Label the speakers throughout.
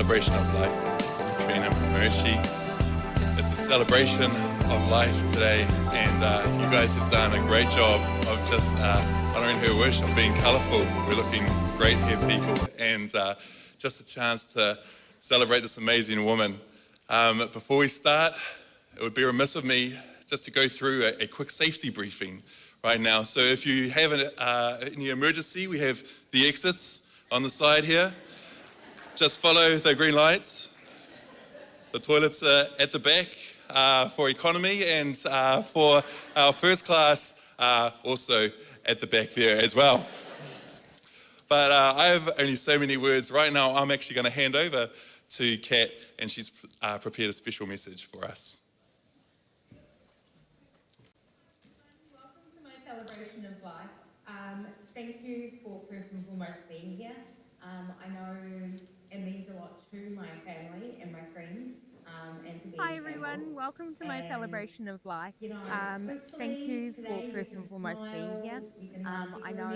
Speaker 1: celebration of life. Catrina McMurchy. It's a celebration of life today, and you guys have done a great job of just honouring her wish of being colourful. We're looking great here, people, and just a chance to celebrate this amazing woman. Before we start, it would be remiss of me just to go through a quick safety briefing right now. So if you have any emergency, we have the exits on the side here. Just follow the green lights. The toilets are at the back for economy, and for our first class, also at the back there as well. But I have only so many words. Right now, I'm actually going to hand over to Kat, and she's prepared a special message for us.
Speaker 2: Welcome to my celebration of life. Thank you for first and foremost being here. I know it means a lot to my family and my friends, and to be
Speaker 3: Hi everyone, welcome to my celebration of life. Thank you for first and foremost being here. I know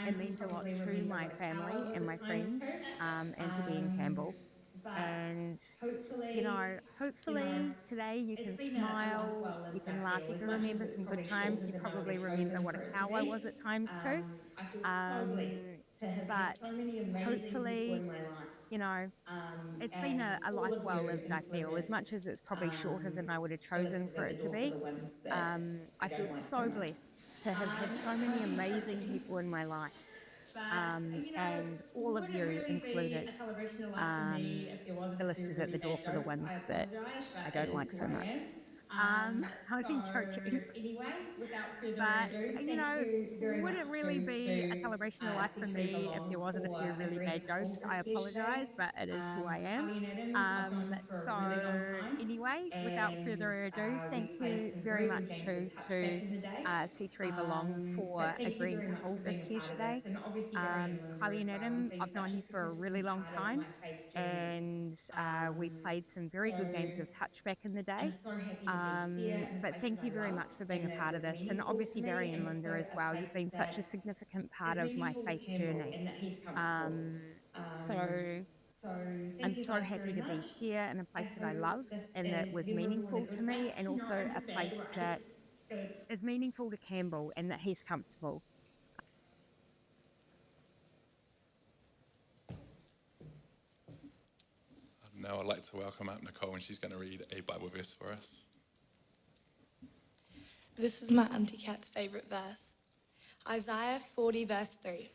Speaker 3: it means a lot to my family and my friends, and to be in Campbell. And hopefully today you can smile, you can laugh, you can remember some good times. You probably remember what a cow I was at times too.
Speaker 2: I feel so blessed to have had so many amazing people in my life.
Speaker 3: It's been a life well lived, I feel, as much as it's probably shorter than I would have chosen for it to be. I feel so blessed to have had so many amazing people in my life, and all of you included. The list is at the door for the ones that I don't like so much. I've been joking. But, would it really be a celebration of life for me if there wasn't a few really bad jokes? I apologise, but it is who I am. Anyway, without further ado, thank you very much to C3 Belong for agreeing to hold this here today. Kylie and Adam, I've known you for a really long time, and we played some very good games of touch back in the day. But thank you very much for being a part of this, and obviously Barry and Linda as well. You've been such a significant part of my faith journey. So I'm so happy to be here in a place that I love and that was meaningful to me, and also a place that is meaningful to Campbell and that he's comfortable.
Speaker 1: Now I'd like to welcome up Nicole, and she's going to read a Bible verse for us.
Speaker 4: This is my Auntie Kat's favourite verse. Isaiah 40 verse 3.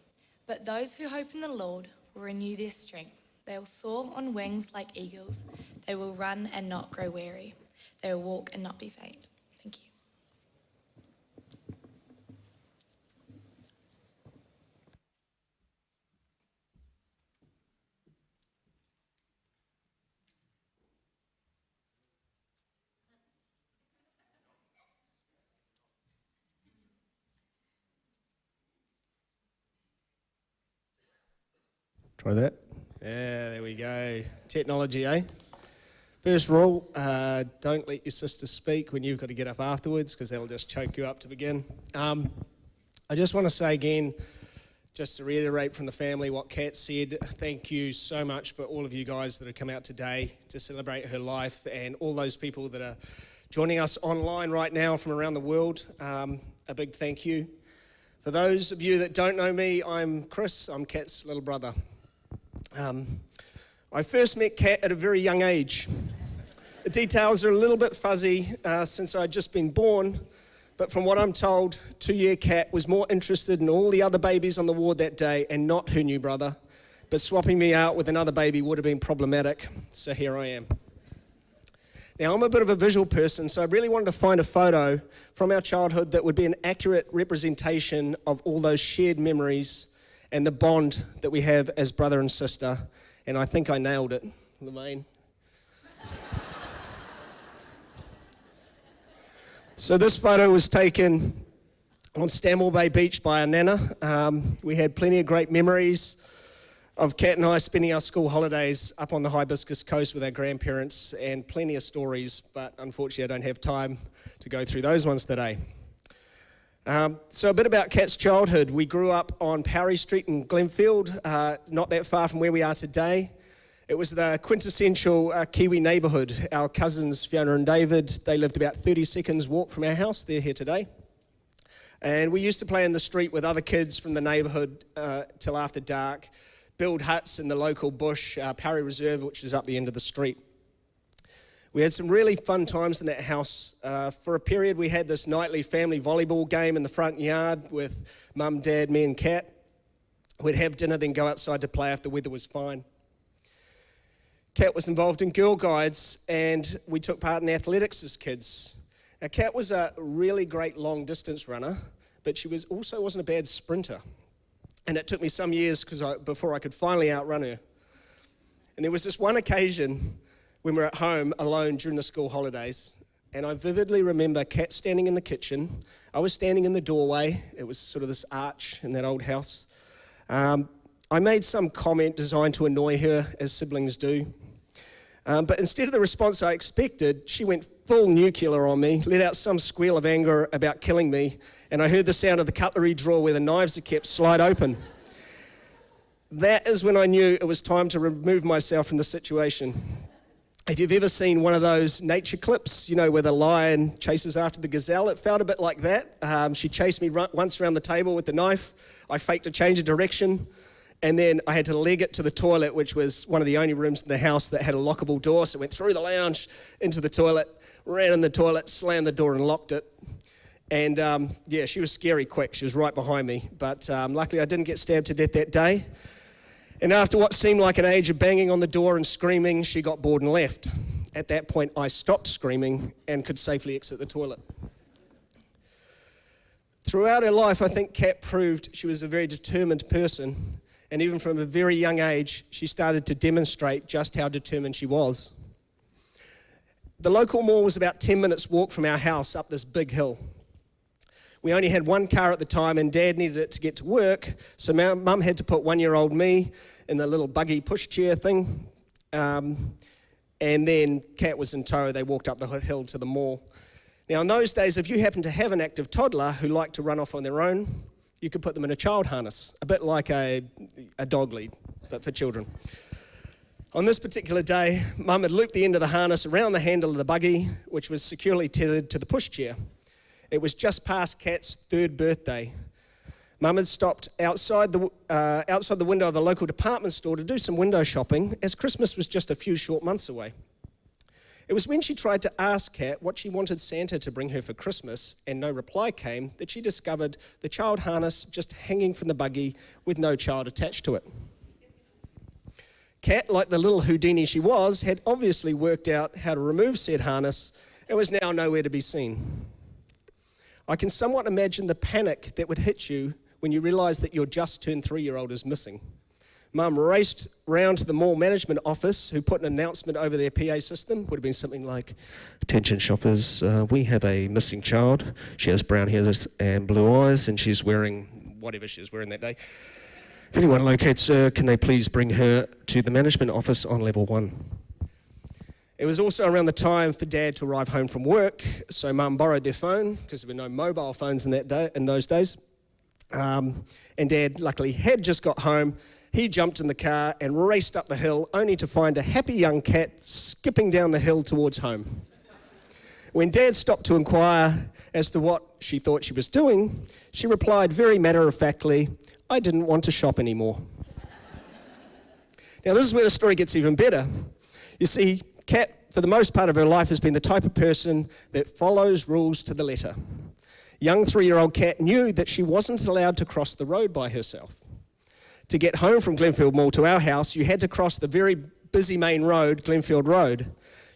Speaker 4: But those who hope in the Lord will renew their strength. They will soar on wings like eagles. They will run and not grow weary. They will walk and not be faint. Thank you.
Speaker 5: Try that. Yeah, there we go. Technology, eh? First rule, don't let your sister speak when you've got to get up afterwards, because that'll just choke you up to begin. I just want to say again, just to reiterate from the family what Kat said, thank you so much for all of you guys that have come out today to celebrate her life, and all those people that are joining us online right now from around the world. A big thank you. For those of you that don't know me, I'm Chris. I'm Kat's little brother. I first met Kat at a very young age. The details are a little bit fuzzy since I'd just been born, but from what I'm told, 2-year Kat was more interested in all the other babies on the ward that day and not her new brother, but swapping me out with another baby would have been problematic, so here I am. Now, I'm a bit of a visual person, so I really wanted to find a photo from our childhood that would be an accurate representation of all those shared memories and the bond that we have as brother and sister, and I think I nailed it, Lemaine. So this photo was taken on Stanmore Bay Beach by our nana. We had plenty of great memories of Kat and I spending our school holidays up on the Hibiscus Coast with our grandparents, and plenty of stories, but unfortunately I don't have time to go through those ones today. So a bit about Kat's childhood. We grew up on Powery Street in Glenfield, not that far from where we are today. It was the quintessential Kiwi neighbourhood. Our cousins, Fiona and David, they lived about 30 seconds walk from our house. They're here today. And we used to play in the street with other kids from the neighbourhood till after dark, build huts in the local bush, Parry Reserve, which is up the end of the street. We had some really fun times in that house. For a period, we had this nightly family volleyball game in the front yard with Mum, Dad, me and Kat. We'd have dinner, then go outside to play if the weather was fine. Kat was involved in Girl Guides, and we took part in athletics as kids. Now, Kat was a really great long-distance runner, but she wasn't a bad sprinter. And it took me some years before I could finally outrun her. And there was this one occasion when we were at home alone during the school holidays, and I vividly remember Kat standing in the kitchen. I was standing in the doorway. It was sort of this arch in that old house. I made some comment designed to annoy her, as siblings do. But instead of the response I expected, she went full nuclear on me, let out some squeal of anger about killing me, and I heard the sound of the cutlery drawer where the knives are kept slide open. That is when I knew it was time to remove myself from the situation. If you've ever seen one of those nature clips, where the lion chases after the gazelle, it felt a bit like that. She chased me once around the table with the knife. I faked a change of direction. And then I had to leg it to the toilet, which was one of the only rooms in the house that had a lockable door. So I went through the lounge into the toilet, ran in the toilet, slammed the door and locked it. And she was scary quick. She was right behind me. But luckily I didn't get stabbed to death that day. And after what seemed like an age of banging on the door and screaming, she got bored and left. At that point, I stopped screaming and could safely exit the toilet. Throughout her life, I think Kat proved she was a very determined person. And even from a very young age, she started to demonstrate just how determined she was. The local mall was about 10 minutes walk from our house up this big hill. We only had one car at the time, and Dad needed it to get to work, so Mum had to put one-year-old me in the little buggy pushchair thing, and then Kat was in tow. They walked up the hill to the mall. Now, in those days, if you happened to have an active toddler who liked to run off on their own, you could put them in a child harness, a bit like a dog lead, but for children. On this particular day, Mum had looped the end of the harness around the handle of the buggy, which was securely tethered to the pushchair. It was just past Kat's 3rd birthday. Mum had stopped outside the window of a local department store to do some window shopping, as Christmas was just a few short months away. It was when she tried to ask Kat what she wanted Santa to bring her for Christmas, and no reply came, that she discovered the child harness just hanging from the buggy with no child attached to it. Kat, like the little Houdini she was, had obviously worked out how to remove said harness and was now nowhere to be seen. I can somewhat imagine the panic that would hit you when you realise that your just turned 3-year-old is missing. Mum raced round to the mall management office, who put an announcement over their PA system. Would have been something like, "Attention shoppers, we have a missing child. She has brown hair and blue eyes, and she's wearing whatever she was wearing that day. If anyone locates her, can they please bring her to the management office on level 1. It was also around the time for Dad to arrive home from work, so Mum borrowed their phone, because there were no mobile phones in those days. And Dad, luckily, had just got home. He jumped in the car and raced up the hill, only to find a happy young Kat skipping down the hill towards home. When Dad stopped to inquire as to what she thought she was doing, she replied very matter-of-factly, "I didn't want to shop anymore." Now, this is where the story gets even better. You see, Kat, for the most part of her life, has been the type of person that follows rules to the letter. Young 3-year-old Kat knew that she wasn't allowed to cross the road by herself. To get home from Glenfield Mall to our house, you had to cross the very busy main road, Glenfield Road.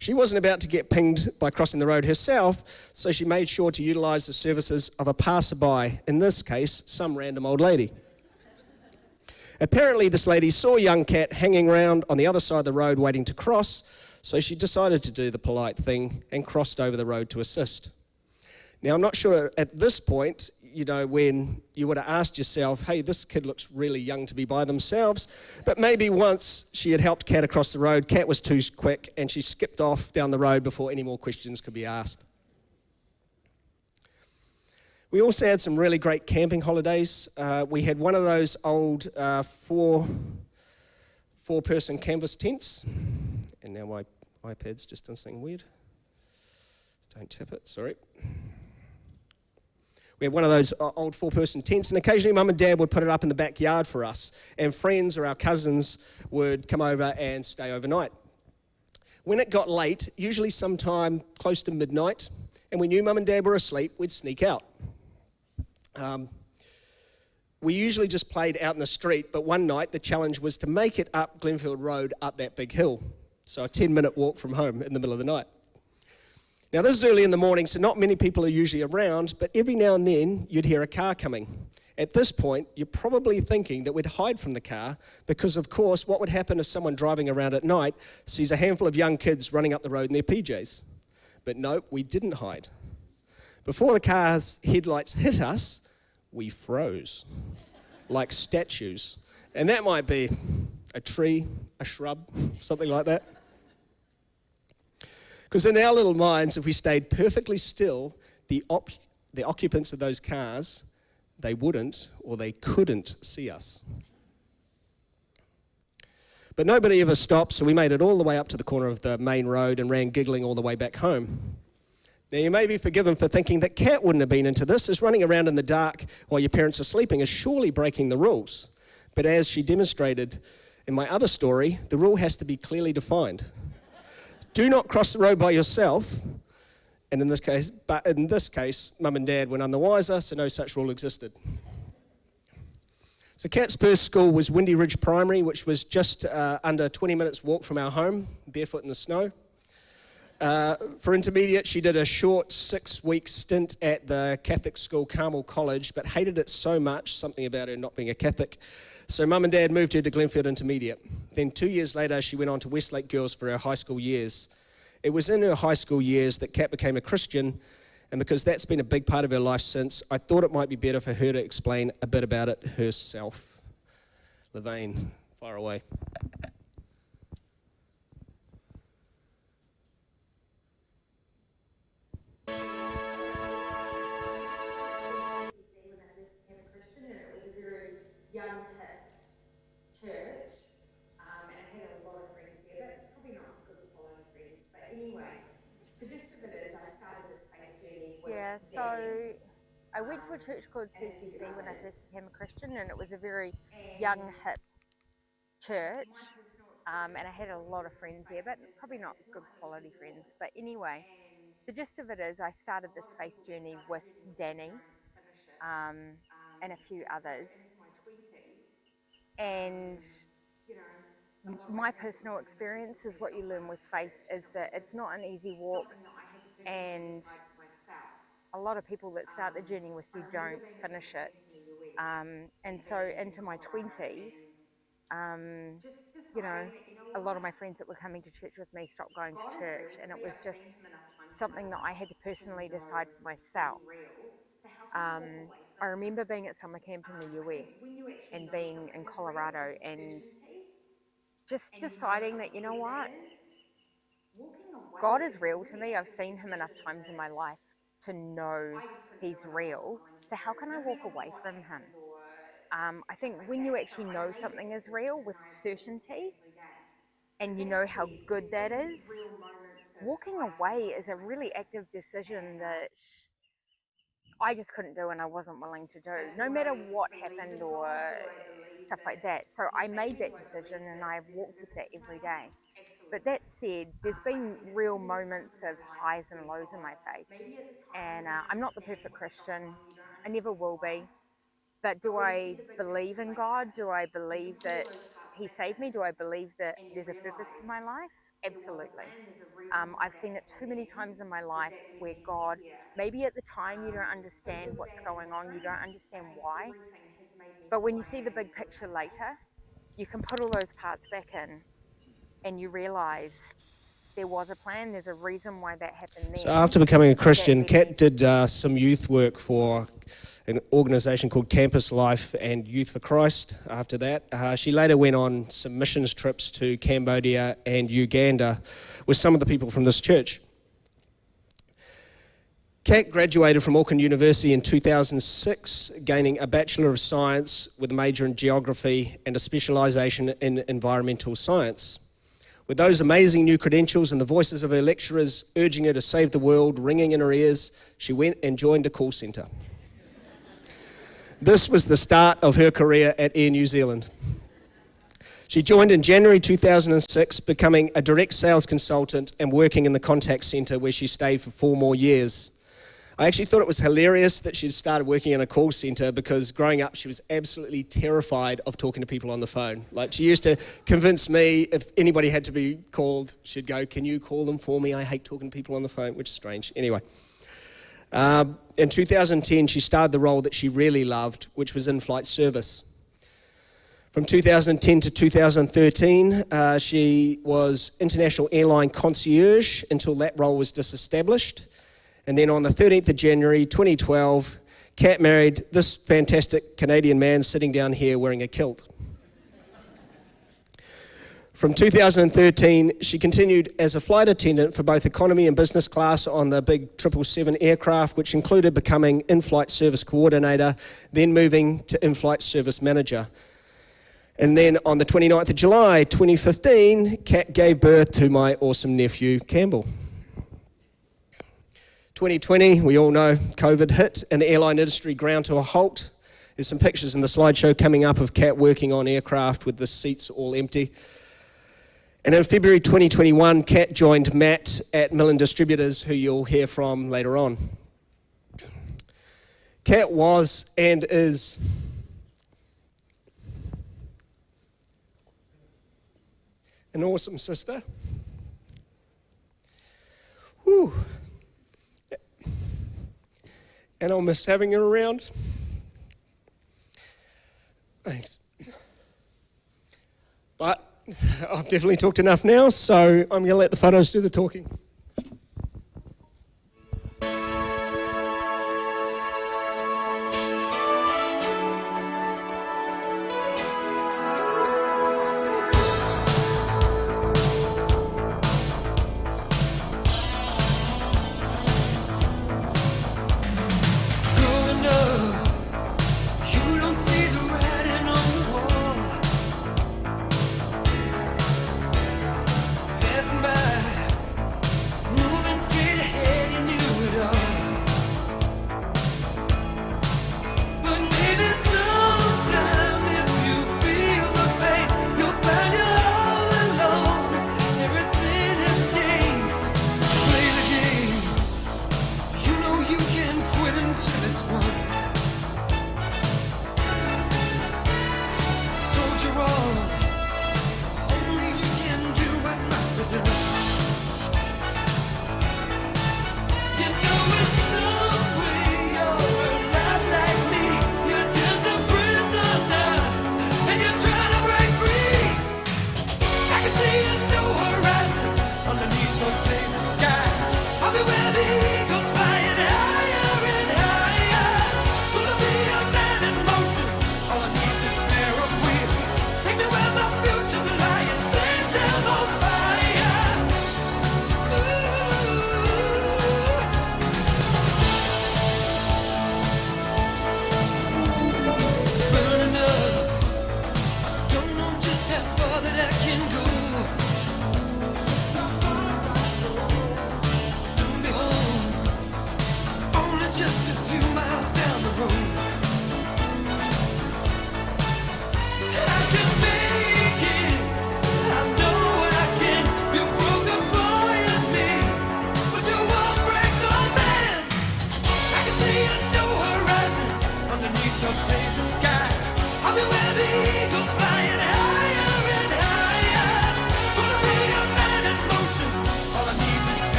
Speaker 5: She wasn't about to get pinged by crossing the road herself, so she made sure to utilise the services of a passerby, in this case, some random old lady. Apparently, this lady saw young Kat hanging around on the other side of the road waiting to cross, so she decided to do the polite thing and crossed over the road to assist. Now, I'm not sure at this point, when you would have asked yourself, hey, this kid looks really young to be by themselves, but maybe once she had helped Kat across the road, Kat was too quick and she skipped off down the road before any more questions could be asked. We also had some really great camping holidays. We had one of those old 4-person canvas tents. And now my iPad's just done something weird. Don't tap it, sorry. We had one of those old 4-person tents, and occasionally Mum and Dad would put it up in the backyard for us, and friends or our cousins would come over and stay overnight. When it got late, usually sometime close to midnight, and we knew Mum and Dad were asleep, we'd sneak out. We usually just played out in the street, but one night the challenge was to make it up Glenfield Road up that big hill. So a 10-minute walk from home in the middle of the night. Now this is early in the morning, so not many people are usually around, but every now and then you'd hear a car coming. At this point, you're probably thinking that we'd hide from the car because, of course, what would happen if someone driving around at night sees a handful of young kids running up the road in their PJs? But nope, we didn't hide. Before the car's headlights hit us, we froze like statues. And that might be a tree, a shrub, something like that. Because in our little minds, if we stayed perfectly still, the occupants of those cars, they wouldn't or they couldn't see us. But nobody ever stopped, so we made it all the way up to the corner of the main road and ran giggling all the way back home. Now, you may be forgiven for thinking that Kat wouldn't have been into this, as running around in the dark while your parents are sleeping is surely breaking the rules. But as she demonstrated in my other story, the rule has to be clearly defined. Do not cross the road by yourself, and in this case, Mum and Dad were none the wiser, so no such rule existed. So Kat's first school was Windy Ridge Primary, which was just under 20 minutes walk from our home, barefoot in the snow. For intermediate, she did a short 6-week stint at the Catholic school Carmel College, but hated it so much, something about her not being a Catholic. So Mum and Dad moved her to Glenfield Intermediate. Then 2 years later, she went on to Westlake Girls for her high school years. It was in her high school years that Kat became a Christian, and because that's been a big part of her life since, I thought it might be better for her to explain a bit about it herself. Levane, far away.
Speaker 2: Young hip church, and I had a lot of friends there, but probably not good quality friends. But anyway, the gist of it is I started this faith journey with
Speaker 3: I went to a church called CCC when I first became a Christian, and it was a very young hip church, and I had a lot of friends there, but probably not good quality friends. But anyway, the gist of it is I started this faith journey with Danny and a few others. And my personal experience is what you learn with faith is that it's not an easy walk, and a lot of people that start the journey with you don't finish it. And so into my 20s, a lot of my friends that were coming to church with me stopped going to church, and it was just something that I had to personally decide for myself. I remember being at summer camp in the US and being in Colorado and just deciding that, you know what, God is real to me. I've seen him enough times in my life to know he's real. So how can I walk away from him? I think when you actually know something is real with certainty and you know how good that is, walking away is a really active decision that I just couldn't do and I wasn't willing to do, no matter what happened or stuff like that. So I made that decision and I've walked with that every day. But that said, there's been real moments of highs and lows in my faith. And I'm not the perfect Christian. I never will be. But do I believe in God? Do I believe that he saved me? Do I believe that there's a purpose for my life? Absolutely. I've seen it too many times in my life where God, maybe at the time you don't understand what's going on, you don't understand why, but when you see the big picture later, you can put all those parts back in and you realize there was a plan, there's a reason why that happened then.
Speaker 5: So after becoming a Christian, Kat did some youth work for an organisation called Campus Life and Youth for Christ. After that, she later went on some missions trips to Cambodia and Uganda with some of the people from this church. Kat graduated from Auckland University in 2006, gaining a Bachelor of Science with a major in Geography and a specialisation in Environmental Science. With those amazing new credentials and the voices of her lecturers urging her to save the world ringing in her ears, she went and joined a call centre. This was the start of her career at Air New Zealand. She joined in January 2006, becoming a direct sales consultant and working in the contact centre where she stayed for 4 more years. I actually thought it was hilarious that she'd started working in a call centre because growing up she was absolutely terrified of talking to people on the phone. Like, she used to convince me if anybody had to be called, she'd go, "Can you call them for me? I hate talking to people on the phone," which is strange. Anyway. In 2010, she started the role that she really loved, which was in-flight service. From 2010 to 2013, she was international airline concierge until that role was disestablished. And then on the 13th of January 2012, Kat married this fantastic Canadian man sitting down here wearing a kilt. From 2013, she continued as a flight attendant for both economy and business class on the big 777 aircraft, which included becoming in-flight service coordinator, then moving to in-flight service manager. And then on the 29th of July 2015, Kat gave birth to my awesome nephew, Campbell. 2020, we all know, COVID hit and the airline industry ground to a halt. There's some pictures in the slideshow coming up of Kat working on aircraft with the seats all empty. And in February 2021, Kat joined Matt at Millen Distributors, who you'll hear from later on. Kat was and is an awesome sister. Whew. And I'll miss having her around. Thanks. But I've definitely talked enough now, so I'm going to let the photos do the talking.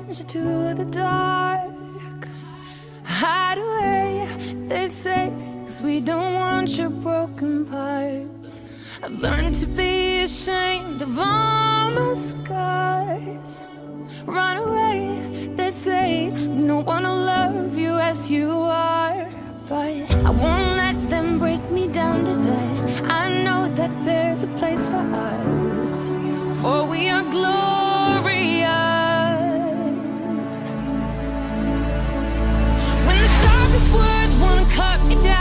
Speaker 6: plunge to the dark. Hide away, they say, 'cause we don't want your broken parts. I've learned to be ashamed of all my scars. Run away, they say, no one will love you as you are. But I won't let them break me down to dust. I know that there's a place for us, for we are glorious. When the sharpest words wanna cut me down,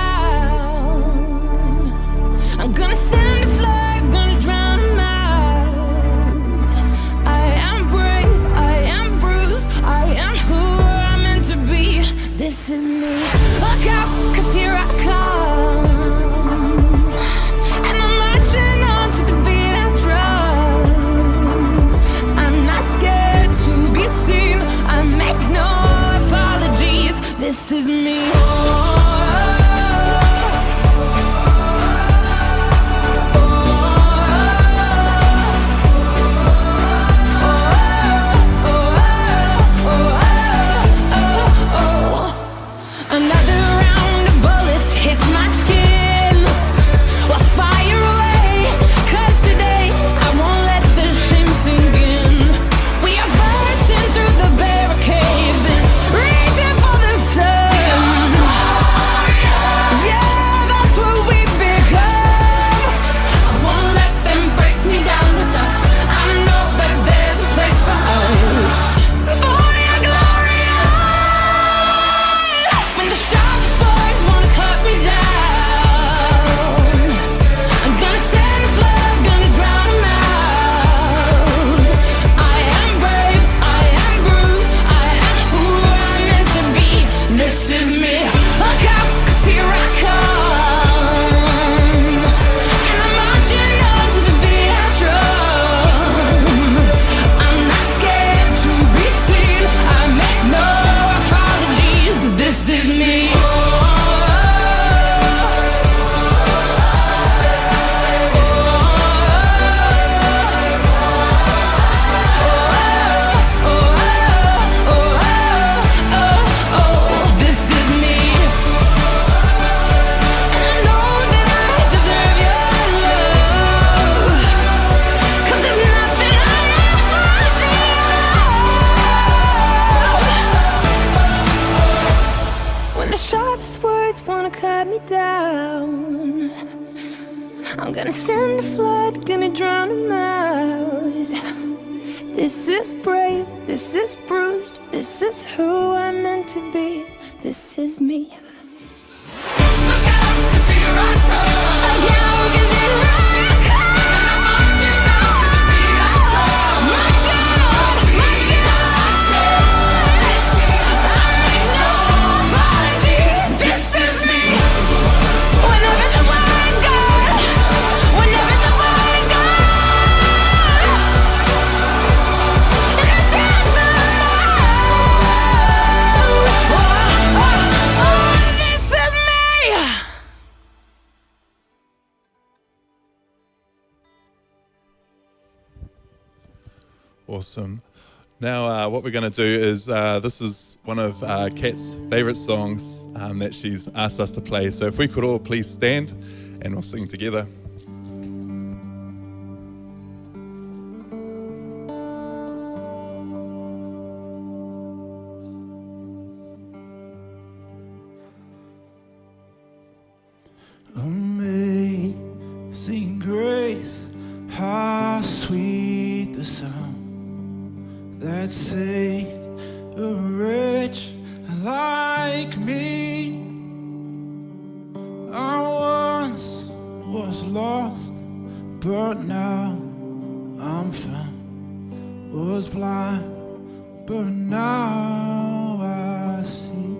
Speaker 6: I'm gonna send a flag, gonna drown them out. I am brave, I am bruised, I am who I'm meant to be. This is me. Look out, 'cause here I come, and I'm marching on to the beat I drum. I'm not scared to be seen, I make no apologies. This is me. Another round of bullets hits my skin. Well, fire away, 'cause today I won't let the shame sink in. We are bursting through the barricades and reaching for the sun. Yeah, that's what we've become. I won't let them break me down to dust. I know that there's a place for us, for we are glorious. When the sharpest words wanna cut me down, I'm gonna send a flood, gonna drown them out. I am brave, I am bruised, I am who I'm meant to be. This is me. Look out, 'cause here I come, and I'm marching on to the beat I drum. I'm not scared to be seen, I make no apologies. This is me. This is me. And I know that I deserve your love, 'cause there's nothing I am worthy of. When the sharpest words wanna cut me down, I'm gonna send a flood, gonna drown them out. This is brave, this is bruised, this is who I'm meant to be. This is me. Look out, 'cause here I come. Look out, 'cause here I come. Marching on to the beat I drum. Marching on, marching on. I make no apologies. This is me. Whenever the wind's gone, whenever the wind's gone, and I take the light. This is me.
Speaker 1: Awesome. Now, what we're going to do is this is one of Kat's favorite songs that she's asked us to play. So if we could all please stand and we'll sing together.
Speaker 7: Amazing grace, how sweet the sound that saved a wretch like me. I once was lost, but now I'm found. Was blind, but now I see.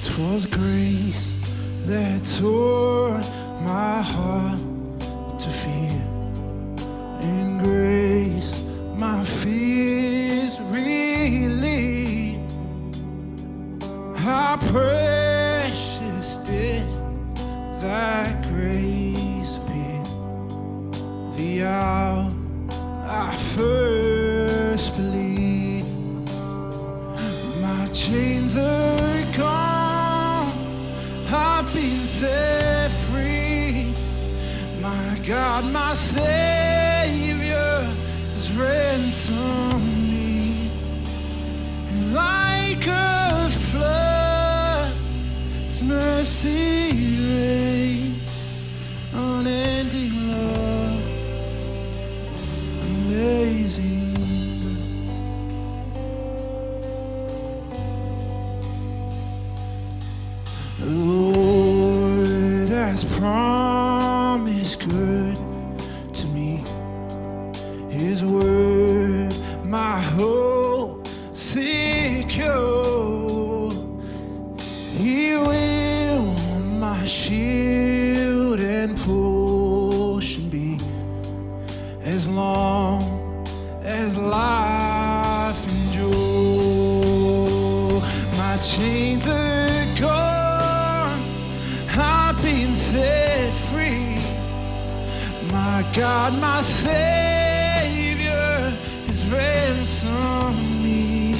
Speaker 7: 'Twas grace that tore my heart to fear, in grace my fears relieved. I've been set free. My God, my Savior has ransomed me. And like a flood, His mercy reigns, unending love, amazing. The Lord has promised good to me. His word, my hope secure. He will my shield and portion be, as long as life endures. My chains are gone, I've been set free. My God, my Savior has ransomed me.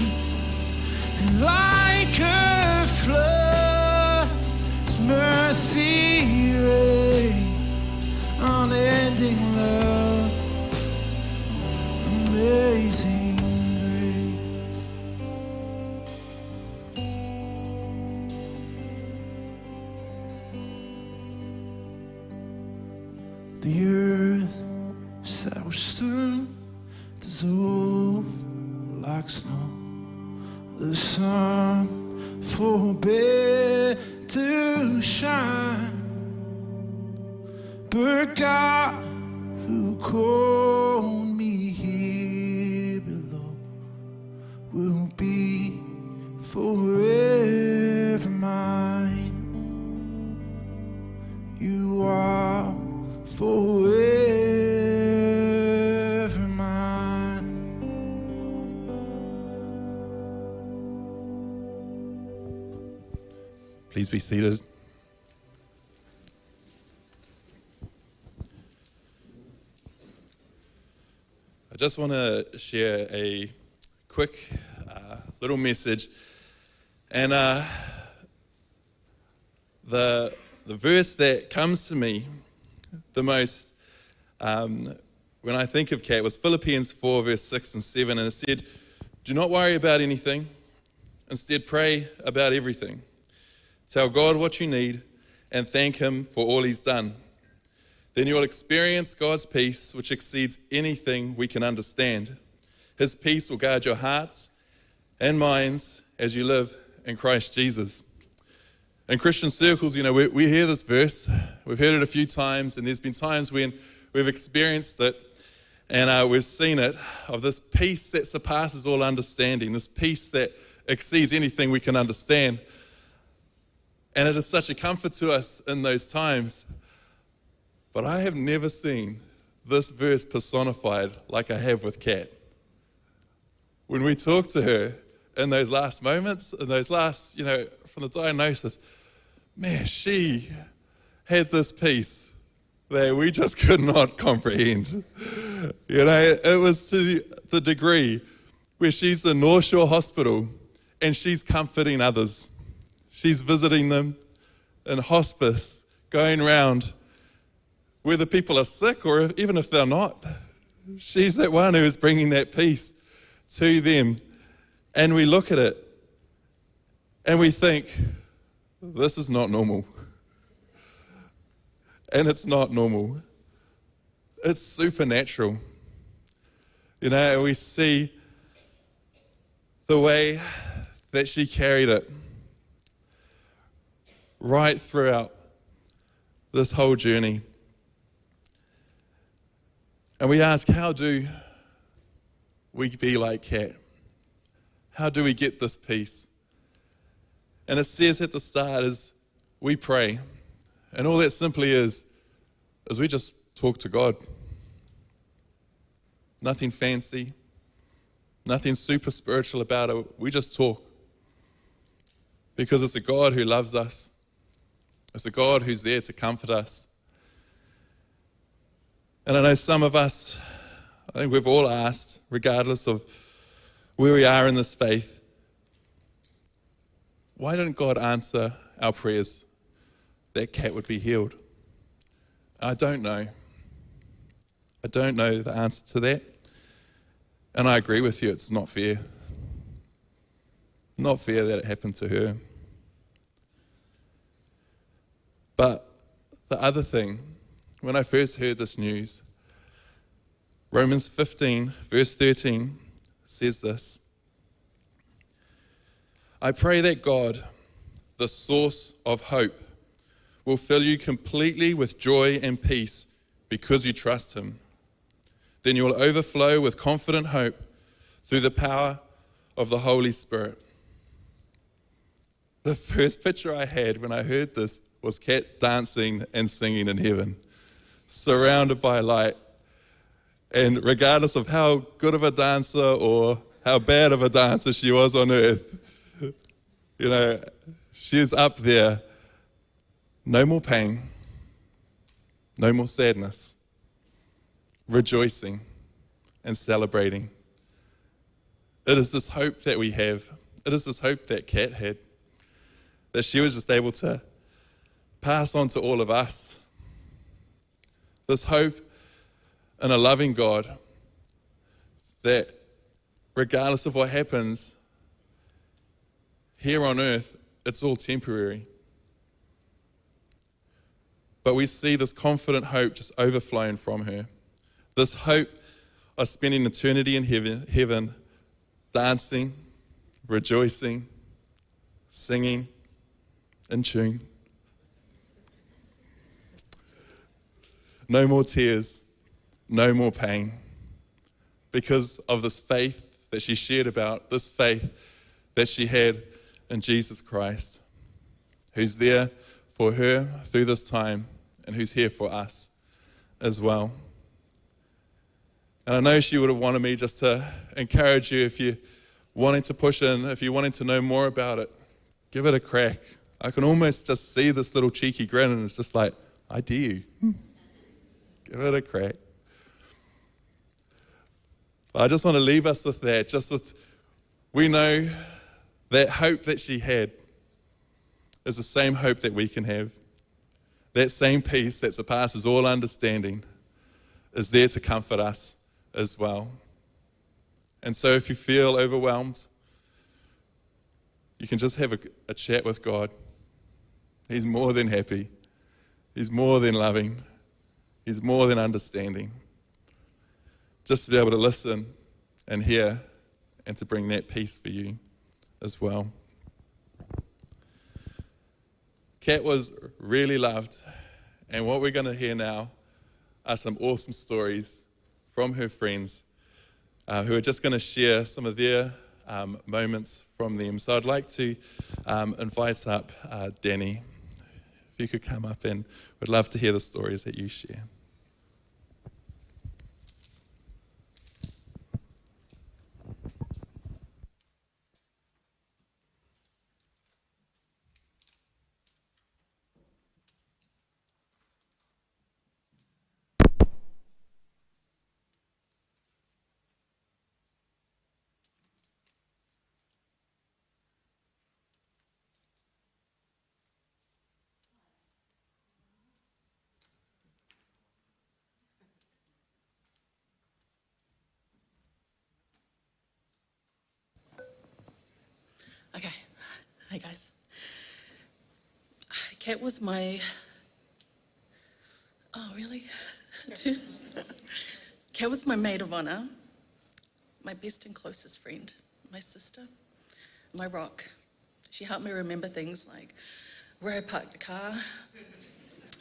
Speaker 7: And like a flood, His mercy reigns, unending love, amazing grace. The earth shall soon dissolve like snow. The sun forbid to shine, but God who called me here below will be forever mine. You are forever mine.
Speaker 1: Please be seated. I just want to share a quick little message. And the verse that comes to me the most when I think of Cat was Philippians 4, verse 6 and 7. And it said, "Do not worry about anything. Instead, pray about everything. Tell God what you need and thank Him for all He's done. Then you'll experience God's peace, which exceeds anything we can understand. His peace will guard your hearts and minds as you live in Christ Jesus." In Christian circles, you know, we hear this verse. We've heard it a few times, and there's been times when we've experienced it and we've seen it, of this peace that surpasses all understanding, this peace that exceeds anything we can understand. And it is such a comfort to us in those times. But I have never seen this verse personified like I have with Kat. When we talk to her in those last moments, in those last, you know, from the diagnosis, man, she had this peace that we just could not comprehend. You know, it was to the degree where she's in North Shore Hospital and she's comforting others. She's visiting them in hospice, going around whether people are sick or even if they're not. She's that one who is bringing that peace to them. And we look at it and we think, this is not normal. And it's not normal. It's supernatural. You know, and we see the way that she carried it right throughout this whole journey. And we ask, how do we be like Kat? How do we get this peace? And it says at the start is we pray. And all that simply is we just talk to God. Nothing fancy, nothing super spiritual about it. We just talk. Because it's a God who loves us. It's a God who's there to comfort us. And I know some of us, I think we've all asked, regardless of where we are in this faith, why didn't God answer our prayers? that Kat would be healed? I don't know. I don't know the answer to that. And I agree with you, it's not fair. Not fair that it happened to her. But the other thing, when I first heard this news, Romans 15, verse 13 says this: I pray that God, the source of hope, will fill you completely with joy and peace because you trust him. Then you will overflow with confident hope through the power of the Holy Spirit. The first picture I had when I heard this was Kat dancing and singing in heaven, surrounded by light. And regardless of how good of a dancer or how bad of a dancer she was on earth, you know, she's up there. No more pain, no more sadness, rejoicing and celebrating. It is this hope that we have. It is this hope that Kat had, that she was just able to pass on to all of us. This hope in a loving God that regardless of what happens here on earth, it's all temporary. But we see this confident hope just overflowing from her. This hope of spending eternity in heaven, dancing, rejoicing, singing in tune. No more tears, no more pain, because of this faith that she shared about, this faith that she had in Jesus Christ, who's there for her through this time and who's here for us as well. And I know she would have wanted me just to encourage you, if you wanted to push in, if you wanted to know more about it, give it a crack. I can almost just see this little cheeky grin, and it's just like, I dare you. Give it a crack. But I just want to leave us with that, just with, we know that hope that she had is the same hope that we can have. That same peace that surpasses all understanding is there to comfort us as well. And so if you feel overwhelmed, you can just have a chat with God. He's more than happy. He's more than loving. He's more than understanding. Just to be able to listen and hear and to bring that peace for you as well. Kat was really loved, and what we're going to hear now are some awesome stories from her friends who are just going to share some of their moments from them. So I'd like to invite up Danny. If you could come up, and we'd love to hear the stories that you share.
Speaker 8: Okay, hi guys. Kat was my, oh really? Kat was my maid of honor, my best and closest friend, my sister, my rock. She helped me remember things like where I parked the car,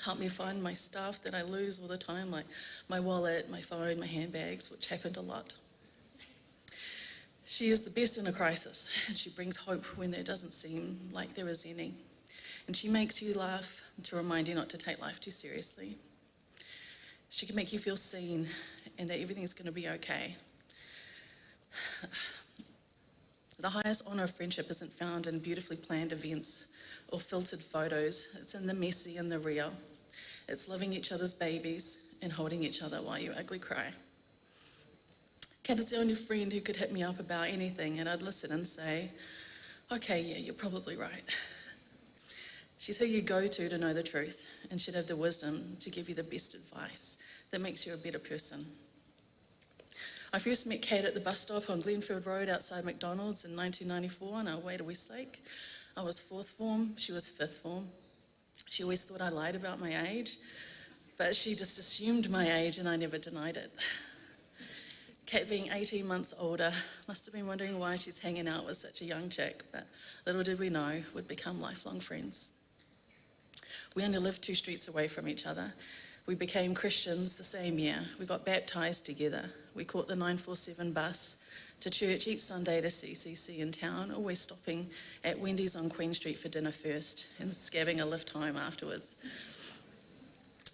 Speaker 8: helped me find my stuff that I lose all the time, like my wallet, my phone, my handbags, which happened a lot. She is the best in a crisis, and she brings hope when there doesn't seem like there is any. And she makes you laugh to remind you not to take life too seriously. She can make you feel seen and that everything's going to be okay. The highest honor of friendship isn't found in beautifully planned events or filtered photos. It's in the messy and the real. It's loving each other's babies and holding each other while you ugly cry. Kat is the only friend who could hit me up about anything, and I'd listen and say, okay, yeah, you're probably right. She's who you go to know the truth, and she'd have the wisdom to give you the best advice that makes you a better person. I first met Kat at the bus stop on Glenfield Road outside McDonald's in 1994 on our way to Westlake. I was 4th form, she was 5th form. She always thought I lied about my age, but she just assumed my age and I never denied it. Kat, being 18 months older, must have been wondering why she's hanging out with such a young chick, but little did we know we'd become lifelong friends. We only lived 2 streets away from each other. We became Christians the same year. We got baptised together. We caught the 947 bus to church each Sunday to CCC in town, always stopping at Wendy's on Queen Street for dinner first and scabbing a lift home afterwards.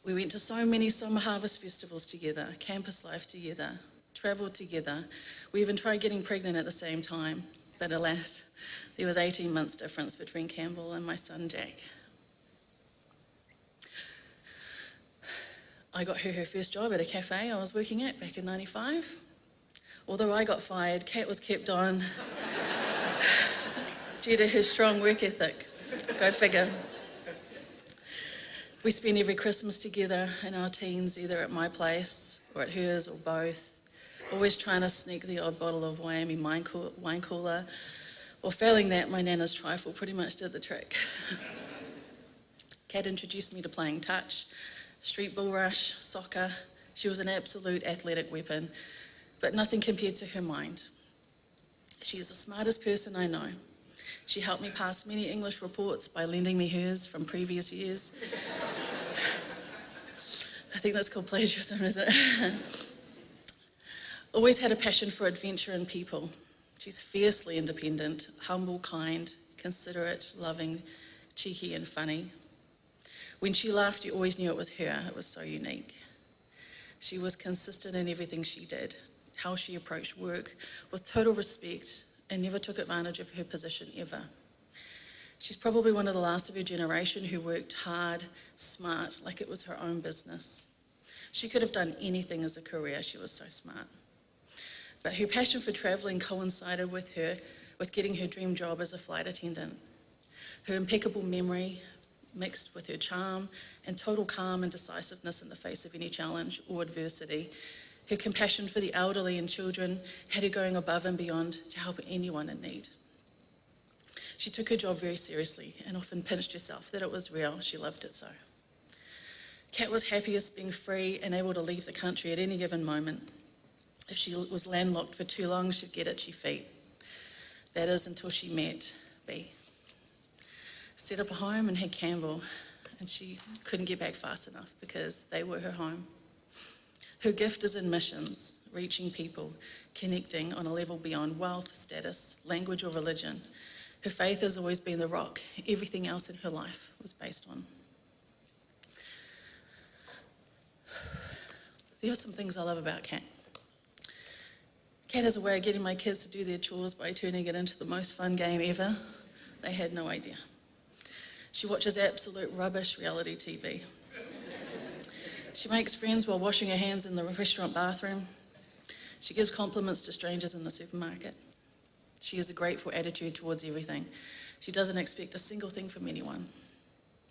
Speaker 8: We went to so many summer harvest festivals together, campus life together, travelled together. We even tried getting pregnant at the same time, but alas, there was 18 months difference between Campbell and my son Jack. I got her first job at a cafe I was working at back in '95. Although I got fired, Kat was kept on due to her strong work ethic. Go figure. We spent every Christmas together in our teens, either at my place or at hers or both, always trying to sneak the odd bottle of Miami wine cooler, or failing that, my nana's trifle pretty much did the trick. Kat introduced me to playing touch, street bull rush, soccer. She was an absolute athletic weapon, but nothing compared to her mind. She is the smartest person I know. She helped me pass many English reports by lending me hers from previous years. I think that's called plagiarism, isn't it? Always had a passion for adventure and people. She's fiercely independent, humble, kind, considerate, loving, cheeky and funny. When she laughed, you always knew it was her. It was so unique. She was consistent in everything she did, how she approached work, with total respect, and never took advantage of her position ever. She's probably one of the last of her generation who worked hard, smart, like it was her own business. She could have done anything as a career, she was so smart. But her passion for travelling coincided with getting her dream job as a flight attendant. Her impeccable memory, mixed with her charm and total calm and decisiveness in the face of any challenge or adversity. Her compassion for the elderly and children had her going above and beyond to help anyone in need. She took her job very seriously and often pinched herself that it was real. She loved it so. Kat was happiest being free and able to leave the country at any given moment. If she was landlocked for too long, she'd get itchy feet. That is, until she met B. Set up a home and had Campbell, and she couldn't get back fast enough because they were her home. Her gift is in missions, reaching people, connecting on a level beyond wealth, status, language or religion. Her faith has always been the rock everything else in her life was based on. There are some things I love about Kat. Kat has a way of getting my kids to do their chores by turning it into the most fun game ever. They had no idea. She watches absolute rubbish reality TV. She makes friends while washing her hands in the restaurant bathroom. She gives compliments to strangers in the supermarket. She has a grateful attitude towards everything. She doesn't expect a single thing from anyone.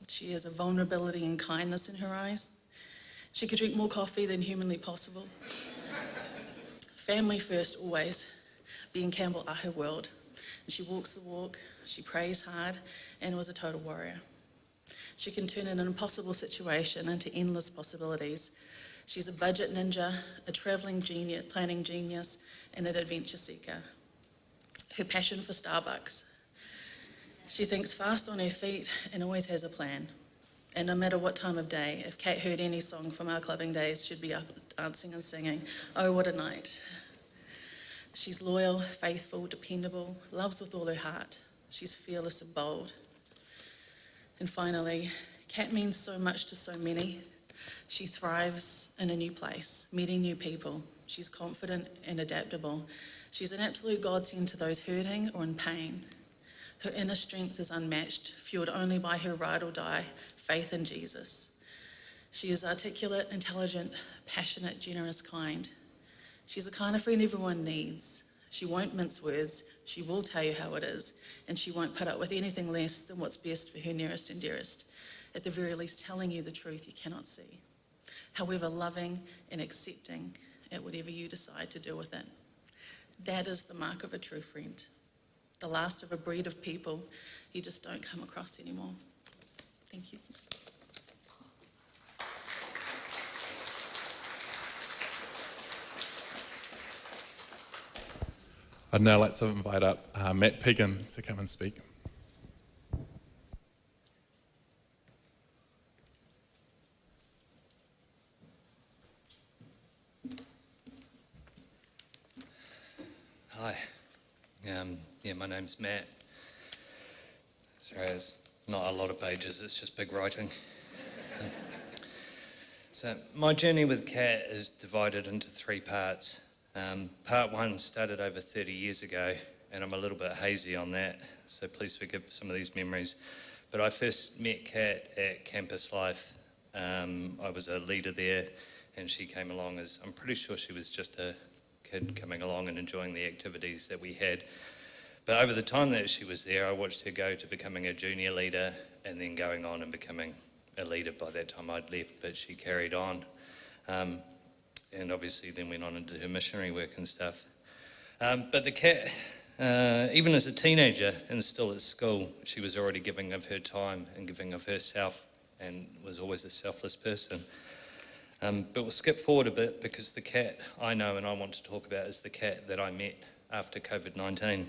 Speaker 8: She has a vulnerability and kindness in her eyes. She could drink more coffee than humanly possible. Family first, always. Bea and Campbell are her world. And she walks the walk, she prays hard, and was a total warrior. She can turn an impossible situation into endless possibilities. She's a budget ninja, a travelling genius, planning genius, and an adventure seeker. Her passion for Starbucks. She thinks fast on her feet and always has a plan. And no matter what time of day, if Kat heard any song from our clubbing days, she'd be up dancing and singing. Oh, what a night. She's loyal, faithful, dependable, loves with all her heart. She's fearless and bold. And finally, Kat means so much to so many. She thrives in a new place, meeting new people. She's confident and adaptable. She's an absolute godsend to those hurting or in pain. Her inner strength is unmatched, fueled only by her ride or die faith in Jesus. She is articulate, intelligent, passionate, generous, kind. She's the kind of friend everyone needs. She won't mince words, she will tell you how it is, and she won't put up with anything less than what's best for her nearest and dearest. At the very least, telling you the truth you cannot see. However, loving and accepting at whatever you decide to do with it. That is the mark of a true friend. The last of a breed of people you just don't come across anymore. Thank you.
Speaker 1: I'd now like to invite up Matt Piggin to come and speak.
Speaker 9: Hi. My name's Matt. Sorry, it's not a lot of pages, it's just big writing. So my journey with Cat is divided into 3 parts. Part 1 started over 30 years ago, and I'm a little bit hazy on that, so please forgive some of these memories. But I first met Cat at Campus Life. I was a leader there, and she came along as, I'm pretty sure she was just a kid coming along and enjoying the activities that we had. But over the time that she was there, I watched her go to becoming a junior leader and then going on and becoming a leader by that time I'd left, but she carried on. And obviously then went on into her missionary work and stuff. But the Cat, even as a teenager and still at school, she was already giving of her time and giving of herself and was always a selfless person. But we'll skip forward a bit because the Cat I know and I want to talk about is the Cat that I met after COVID-19.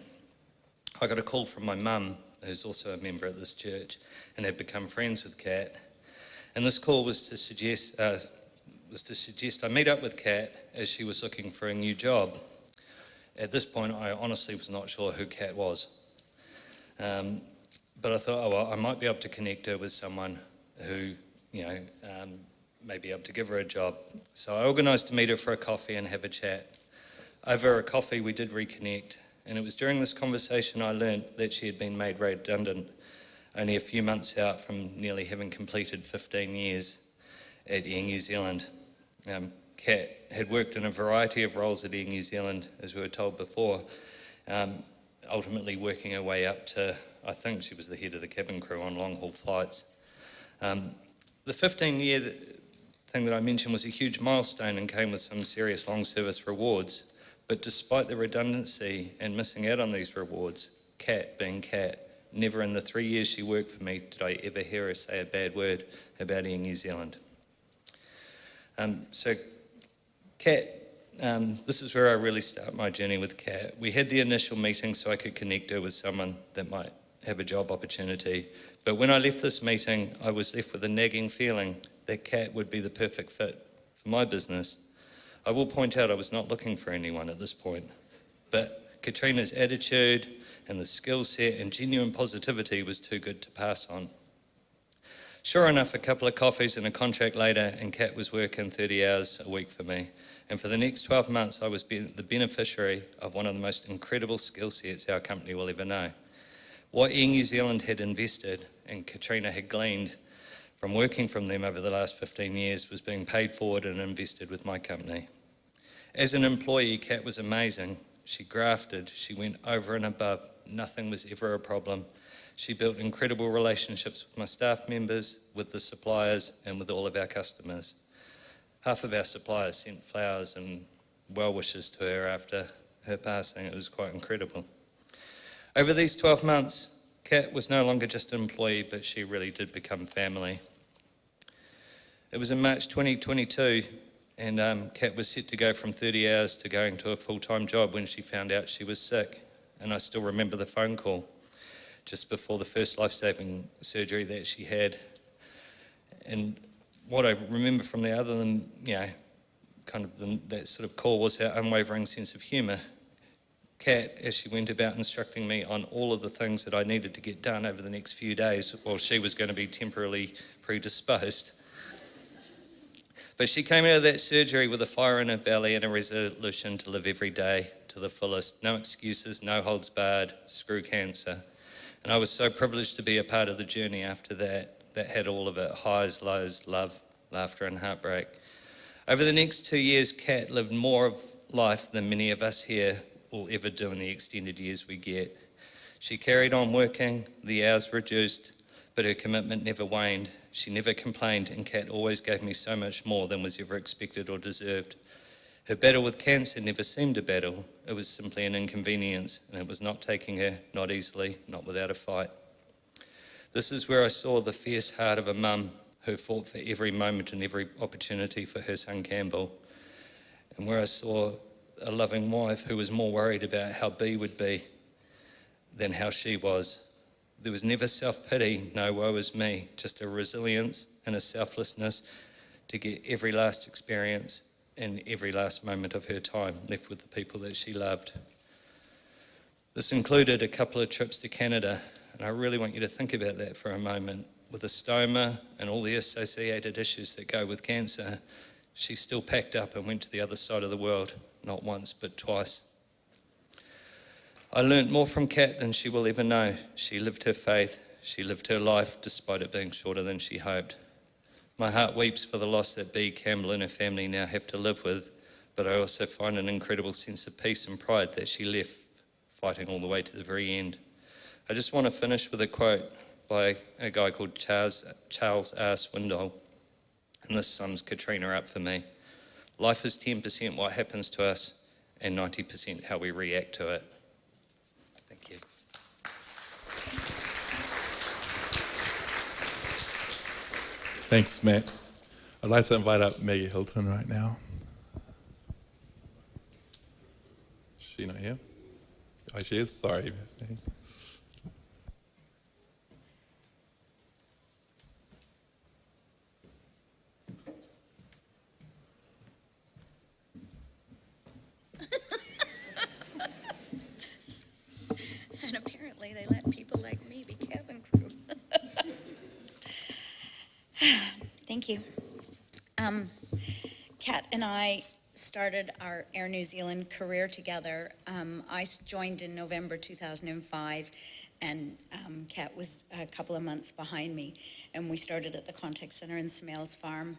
Speaker 9: I got a call from my mum, who's also a member at this church, and had become friends with Cat. And this call was to suggest I meet up with Cat as she was looking for a new job. At this point, I honestly was not sure who Cat was. But I thought, oh, well, I might be able to connect her with someone who, may be able to give her a job. So I organised to meet her for a coffee and have a chat. Over a coffee, we did reconnect, and it was during this conversation I learnt that she had been made redundant only a few months out from nearly having completed 15 years at Air New Zealand. Cat had worked in a variety of roles at Air New Zealand, as we were told before, ultimately working her way up to, I think she was the head of the cabin crew on long-haul flights. The 15-year thing that I mentioned was a huge milestone and came with some serious long-service rewards, but despite the redundancy and missing out on these rewards, Cat, being Cat, never in the 3 years she worked for me did I ever hear her say a bad word about Air New Zealand. So Cat, this is where I really start my journey with Cat. We had the initial meeting so I could connect her with someone that might have a job opportunity. But when I left this meeting, I was left with a nagging feeling that Cat would be the perfect fit for my business. I will point out I was not looking for anyone at this point, but Catrina's attitude and the skill set and genuine positivity was too good to pass on. Sure enough, a couple of coffees and a contract later, and Cat was working 30 hours a week for me. And for the next 12 months, I was the beneficiary of one of the most incredible skill sets our company will ever know. What Air New Zealand had invested and Catrina had gleaned from working from them over the last 15 years was being paid forward and invested with my company. As an employee, Cat was amazing. She grafted, she went over and above. Nothing was ever a problem. She built incredible relationships with my staff members, with the suppliers, and with all of our customers. Half of our suppliers sent flowers and well wishes to her after her passing. It was quite incredible. Over these 12 months, Cat was no longer just an employee, but she really did become family. It was in March 2022, and Cat was set to go from 30 hours to going to a full-time job when she found out she was sick. And I still remember the phone call just before the first life-saving surgery that she had. And what I remember from there, other than, that sort of call, was her unwavering sense of humour. Cat, as she went about instructing me on all of the things that I needed to get done over the next few days while she was going to be temporarily predisposed. But she came out of that surgery with a fire in her belly and a resolution to live every day to the fullest. No excuses, no holds barred, screw cancer. And I was so privileged to be a part of the journey after that had all of it, highs, lows, love, laughter and heartbreak. Over the next 2 years, Cat lived more of life than many of us here will ever do in the extended years we get. She carried on working, the hours reduced, but her commitment never waned. She never complained, and Kat always gave me so much more than was ever expected or deserved. Her battle with cancer never seemed a battle. It was simply an inconvenience, and it was not taking her, not easily, not without a fight. This is where I saw the fierce heart of a mum who fought for every moment and every opportunity for her son Campbell, and where I saw a loving wife who was more worried about how B would be than how she was. There was never self-pity, no woe is me, just a resilience and a selflessness to get every last experience and every last moment of her time left with the people that she loved. This included a couple of trips to Canada, and I really want you to think about that for a moment. With a stoma and all the associated issues that go with cancer, she still packed up and went to the other side of the world, not once but twice. I learnt more from Kat than she will ever know. She lived her faith, she lived her life despite it being shorter than she hoped. My heart weeps for the loss that B. Campbell and her family now have to live with, but I also find an incredible sense of peace and pride that she left, fighting all the way to the very end. I just want to finish with a quote by a guy called Charles R. Swindoll, and this sums Catrina up for me. Life is 10% what happens to us and 90% how we react to it. Thank you.
Speaker 1: Thanks, Matt. I'd like to invite up Maggie Hilton right now. Is she not here? Oh, she is? Sorry.
Speaker 10: And apparently they let people like me be cabin crew. Thank you. Kat and I started our Air New Zealand career together. I joined in November 2005, and Kat was a couple of months behind me, and we started at the Contact Center in Smales Farm.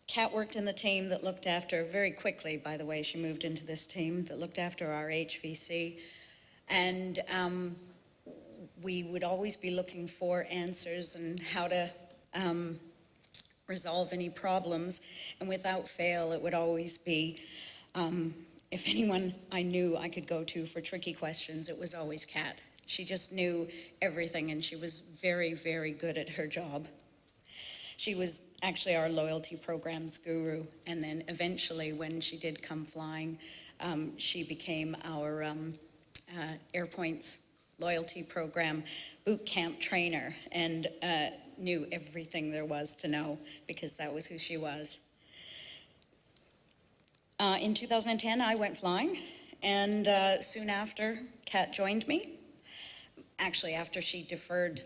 Speaker 10: Kat worked in the team that looked after, very quickly, by the way, she moved into this team that looked after our HVC. And we would always be looking for answers and how to resolve any problems. And without fail, it would always be, if anyone I knew I could go to for tricky questions, it was always Kat. She just knew everything, and she was very, very good at her job. She was actually our loyalty programs guru, and then eventually when she did come flying, she became our AirPoints loyalty program boot camp trainer, and knew everything there was to know because that was who she was. In 2010, I went flying, and soon after, Kat joined me. Actually, after she deferred,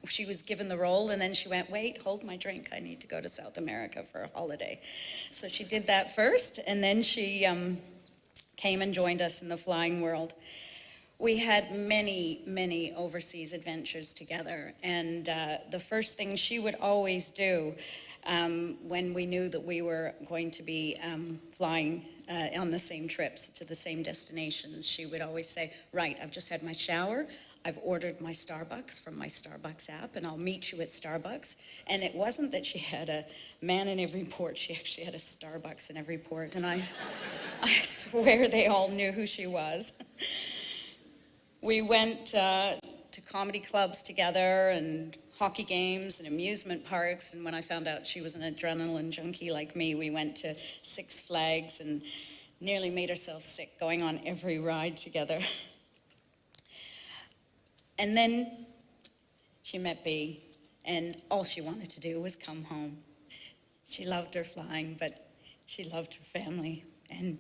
Speaker 10: she was given the role, and then she went, wait, hold my drink, I need to go to South America for a holiday. So she did that first, and then she came and joined us in the flying world. We had many, many overseas adventures together, and the first thing she would always do when we knew that we were going to be flying on the same trips to the same destinations, she would always say, right, I've just had my shower, I've ordered my Starbucks from my Starbucks app, and I'll meet you at Starbucks. And it wasn't that she had a man in every port, she actually had a Starbucks in every port, and I swear they all knew who she was. We went to comedy clubs together and hockey games and amusement parks, and when I found out she was an adrenaline junkie like me, we went to Six Flags and nearly made ourselves sick going on every ride together. And then she met B, and all she wanted to do was come home. She loved her flying, but she loved her family, and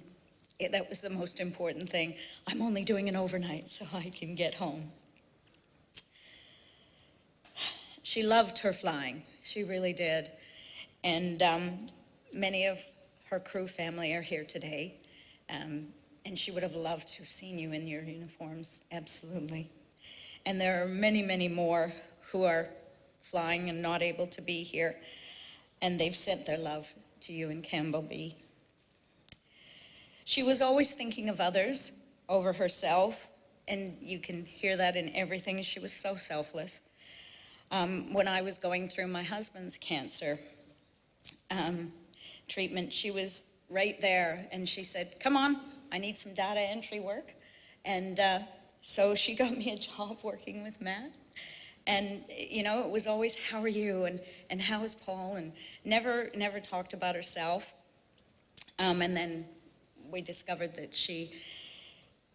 Speaker 10: that was the most important thing. I'm only doing an overnight so I can get home. She loved her flying, she really did. And many of her crew family are here today, and she would have loved to have seen you in your uniforms, absolutely. And there are many, many more who are flying and not able to be here, and they've sent their love to you and Campbell B. She was always thinking of others over herself, and you can hear that in everything. She was so selfless. When I was going through my husband's cancer treatment, she was right there, and she said, "Come on, I need some data entry work." And so she got me a job working with Matt. And, you know, it was always, "How are you?" and "How is Paul?" And never talked about herself. And then we discovered that she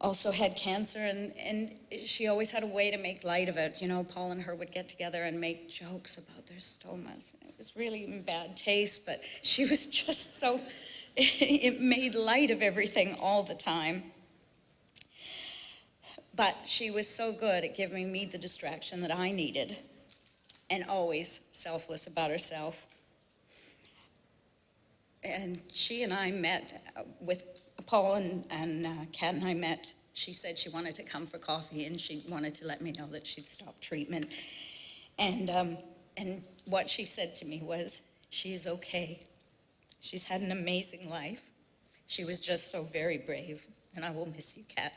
Speaker 10: also had cancer, and she always had a way to make light of it. You know, Paul and her would get together and make jokes about their stomas. It was really in bad taste, but she was just so, it made light of everything all the time. But she was so good at giving me the distraction that I needed, and always selfless about herself. And she and I met with Paul and Kat and I met. She said she wanted to come for coffee, and she wanted to let me know that she'd stopped treatment. And what she said to me was, "She's okay. She's had an amazing life. She was just so very brave, and I will miss you, Kat."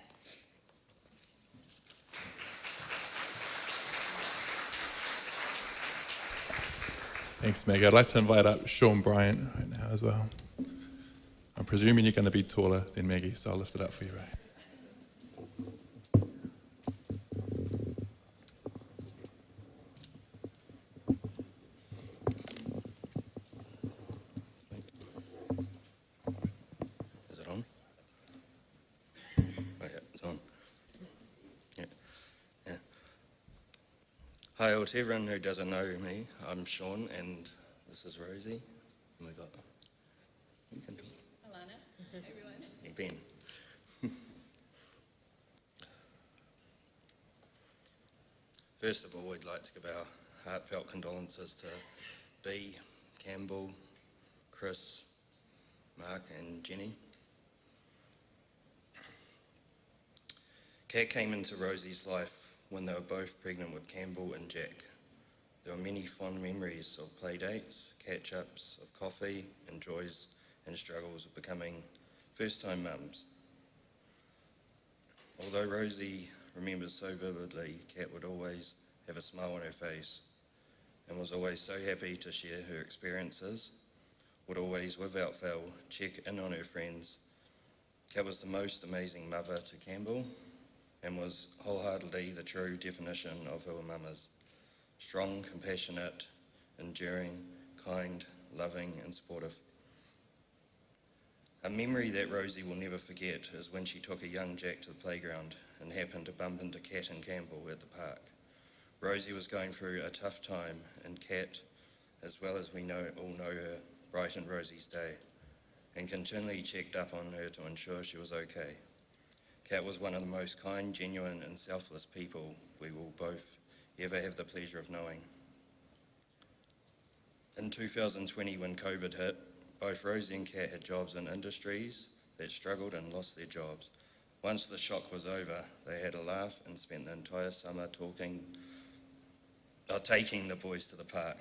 Speaker 1: Thanks, Meg. I'd like to invite up Sean Bryant right now as well. I'm presuming you're going to be taller than Maggie, so I'll lift it up for you, Ray.
Speaker 11: Is it on? Oh, yeah, it's on. Yeah. Yeah. Hi, all to everyone who doesn't know me. I'm Sean, and this is Rosie. And we got. You can talk.
Speaker 10: Alana, everyone.
Speaker 11: Hey, Ben. First of all, we'd like to give our heartfelt condolences to Bea, Campbell, Chris, Mark, and Jenny. Kat came into Rosie's life when they were both pregnant with Campbell and Jack. There were many fond memories of play dates, catch-ups, of coffee, and joys and struggles of becoming first-time mums. Although Rosie remembers so vividly, Kat would always have a smile on her face and was always so happy to share her experiences, would always, without fail, check in on her friends. Kat was the most amazing mother to Campbell and was wholeheartedly the true definition of who a mum is. Strong, compassionate, enduring, kind, loving, and supportive. A memory that Rosie will never forget is when she took a young Jack to the playground and happened to bump into Kat and Campbell at the park. Rosie was going through a tough time, and Kat, as well as we all know her, brightened Rosie's day and continually checked up on her to ensure she was okay. Kat was one of the most kind, genuine, and selfless people we will both ever have the pleasure of knowing. In 2020, when COVID hit, both Rosie and Kat had jobs in industries that struggled and lost their jobs. Once the shock was over, they had a laugh and spent the entire summer taking the boys to the park,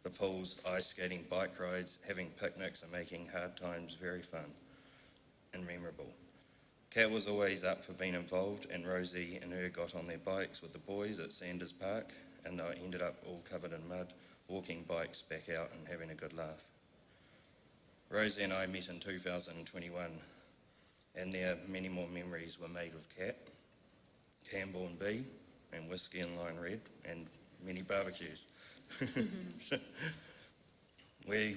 Speaker 11: the pools, ice skating, bike rides, having picnics, and making hard times very fun and memorable. Kat was always up for being involved, and Rosie and her got on their bikes with the boys at Sanders Park, and they ended up all covered in mud, walking bikes back out and having a good laugh. Rosie and I met in 2021, and there many more memories were made with Kat, Campbell and Bea, and whiskey and Lion Red, and many barbecues. We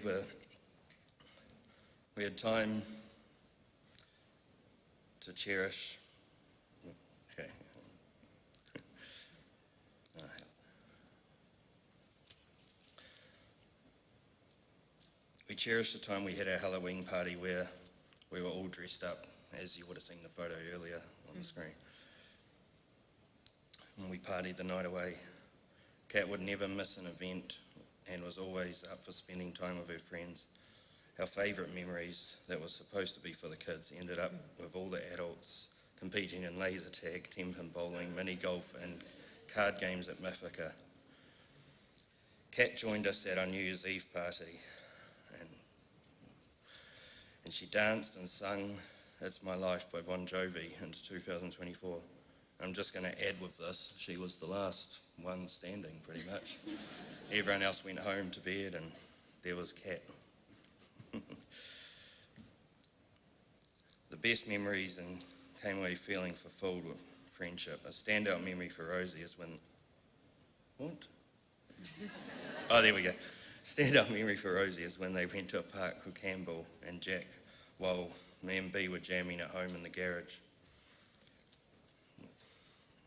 Speaker 11: had time to cherish. Okay. We cherished the time we had our Halloween party where we were all dressed up, as you would have seen the photo earlier on the screen. And we partied the night away. Kat would never miss an event and was always up for spending time with her friends. Our favourite memories that was supposed to be for the kids ended up with all the adults competing in laser tag, 10-pin bowling, mini golf and card games at Mythica. Kat joined us at our New Year's Eve party and she danced and sung It's My Life by Bon Jovi into 2024. I'm just going to add with this, she was the last one standing pretty much. Everyone else went home to bed and there was Cat. The best memories and came away feeling fulfilled with friendship. A standout memory for Rosie is when... What? Oh, there we go. Standout memory for Rosie is when they went to a park with Campbell and Jack while me and B were jamming at home in the garage.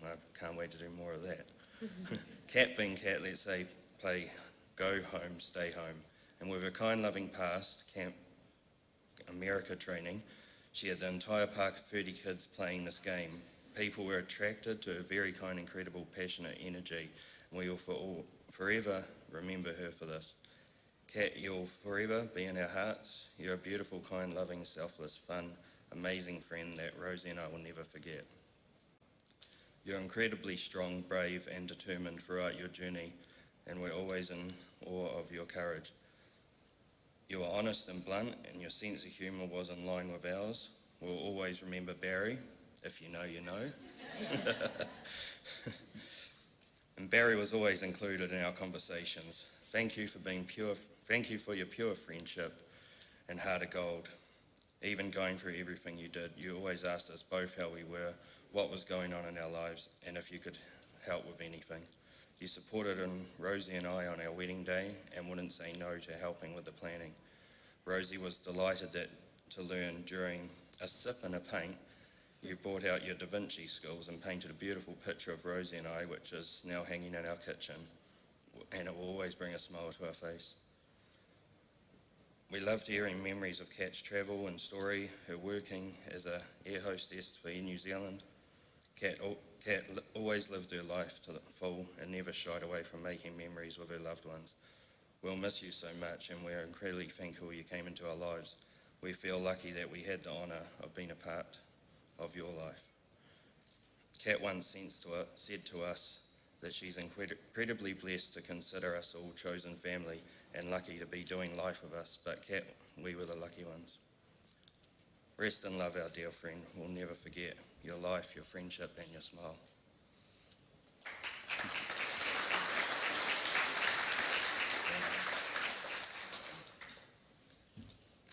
Speaker 11: I can't wait to do more of that. Cat being Cat, let's say, play Go Home, Stay Home. And with her kind, loving past, Camp America training, she had the entire park of 30 kids playing this game. People were attracted to her very kind, incredible, passionate energy. And we will forever remember her for this. Cat, you'll forever be in our hearts. You're a beautiful, kind, loving, selfless, fun, amazing friend that Rosie and I will never forget. You're incredibly strong, brave and determined throughout your journey, and we're always in awe of your courage. You were honest and blunt, and your sense of humour was in line with ours. We'll always remember Barry. If you know, you know. And Barry was always included in our conversations. Thank you for being pure. Thank you for your pure friendship and heart of gold. Even going through everything you did, you always asked us both how we were, what was going on in our lives, and if you could help with anything. You supported Rosie and I on our wedding day and wouldn't say no to helping with the planning. Rosie was delighted to learn during a sip and a paint, you brought out your Da Vinci skills and painted a beautiful picture of Rosie and I, which is now hanging in our kitchen, and it will always bring a smile to our face. We loved hearing memories of Kat's travel and story, her working as an air hostess for Air New Zealand. Kat always lived her life to the full and never shied away from making memories with her loved ones. We'll miss you so much, and we're incredibly thankful you came into our lives. We feel lucky that we had the honour of being a part of your life. Kat once said to us that she's incredibly blessed to consider us all chosen family and lucky to be doing life with us, but Kat, we were the lucky ones. Rest in love, our dear friend. We'll never forget your life, your friendship and your smile.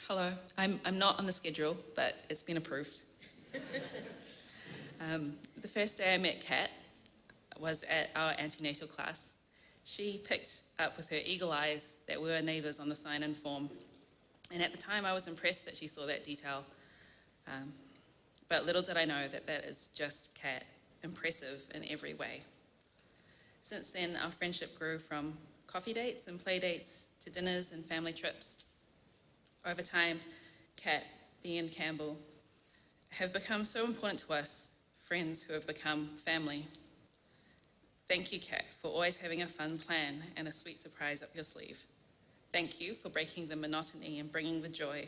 Speaker 12: Hello, I'm not on the schedule, but it's been approved. The first day I met Kat was at our antenatal class. She picked up with her eagle eyes that we were neighbours on the sign-in form. And at the time I was impressed that she saw that detail. But little did I know that that is just Kat, impressive in every way. Since then, our friendship grew from coffee dates and play dates to dinners and family trips. Over time, Kat, Bea and Campbell have become so important to us, friends who have become family. Thank you, Kat, for always having a fun plan and a sweet surprise up your sleeve. Thank you for breaking the monotony and bringing the joy.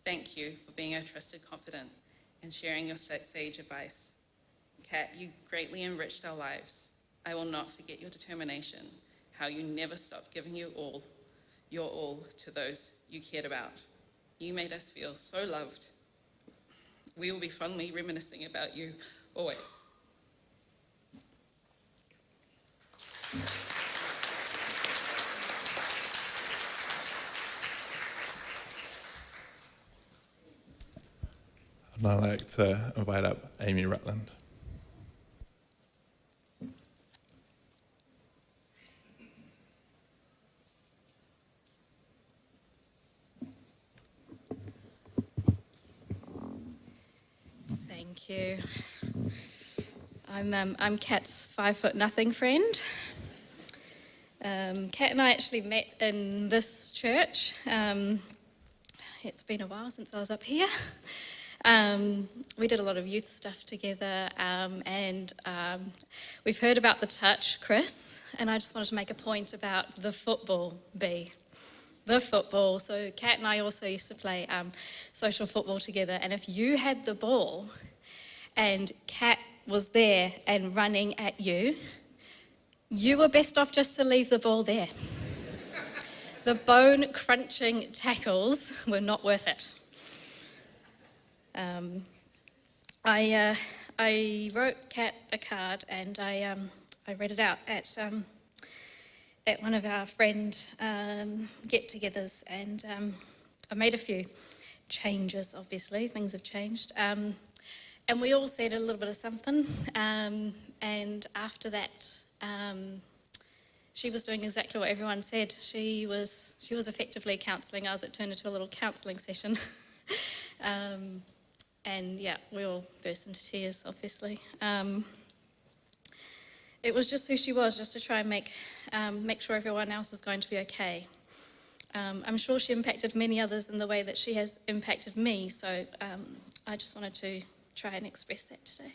Speaker 12: Thank you for being our trusted confidant and sharing your sage advice. Kat, you greatly enriched our lives. I will not forget your determination, how you never stopped giving your all to those you cared about. You made us feel so loved. We will be fondly reminiscing about you always.
Speaker 1: I'd now like to invite up Amy Rutland.
Speaker 13: Thank you. I'm Kat's 5'0" friend. Kat and I actually met in this church. It's been a while since I was up here. We did a lot of youth stuff together, and we've heard about the touch, Chris, and I just wanted to make a point about the football, B. The football. So Kat and I also used to play social football together, and if you had the ball and Kat was there and running at you, you were best off just to leave the ball there. The bone-crunching tackles were not worth it. I wrote Kat a card and I read it out at one of our friend get-togethers, and I made a few changes. Obviously, things have changed, and we all said a little bit of something. And after that, she was doing exactly what everyone said. She was effectively counselling us. It turned into a little counselling session. And yeah, we all burst into tears, obviously. It was just who she was, just to try and make sure everyone else was going to be okay. I'm sure she impacted many others in the way that she has impacted me, so I just wanted to try and express that today.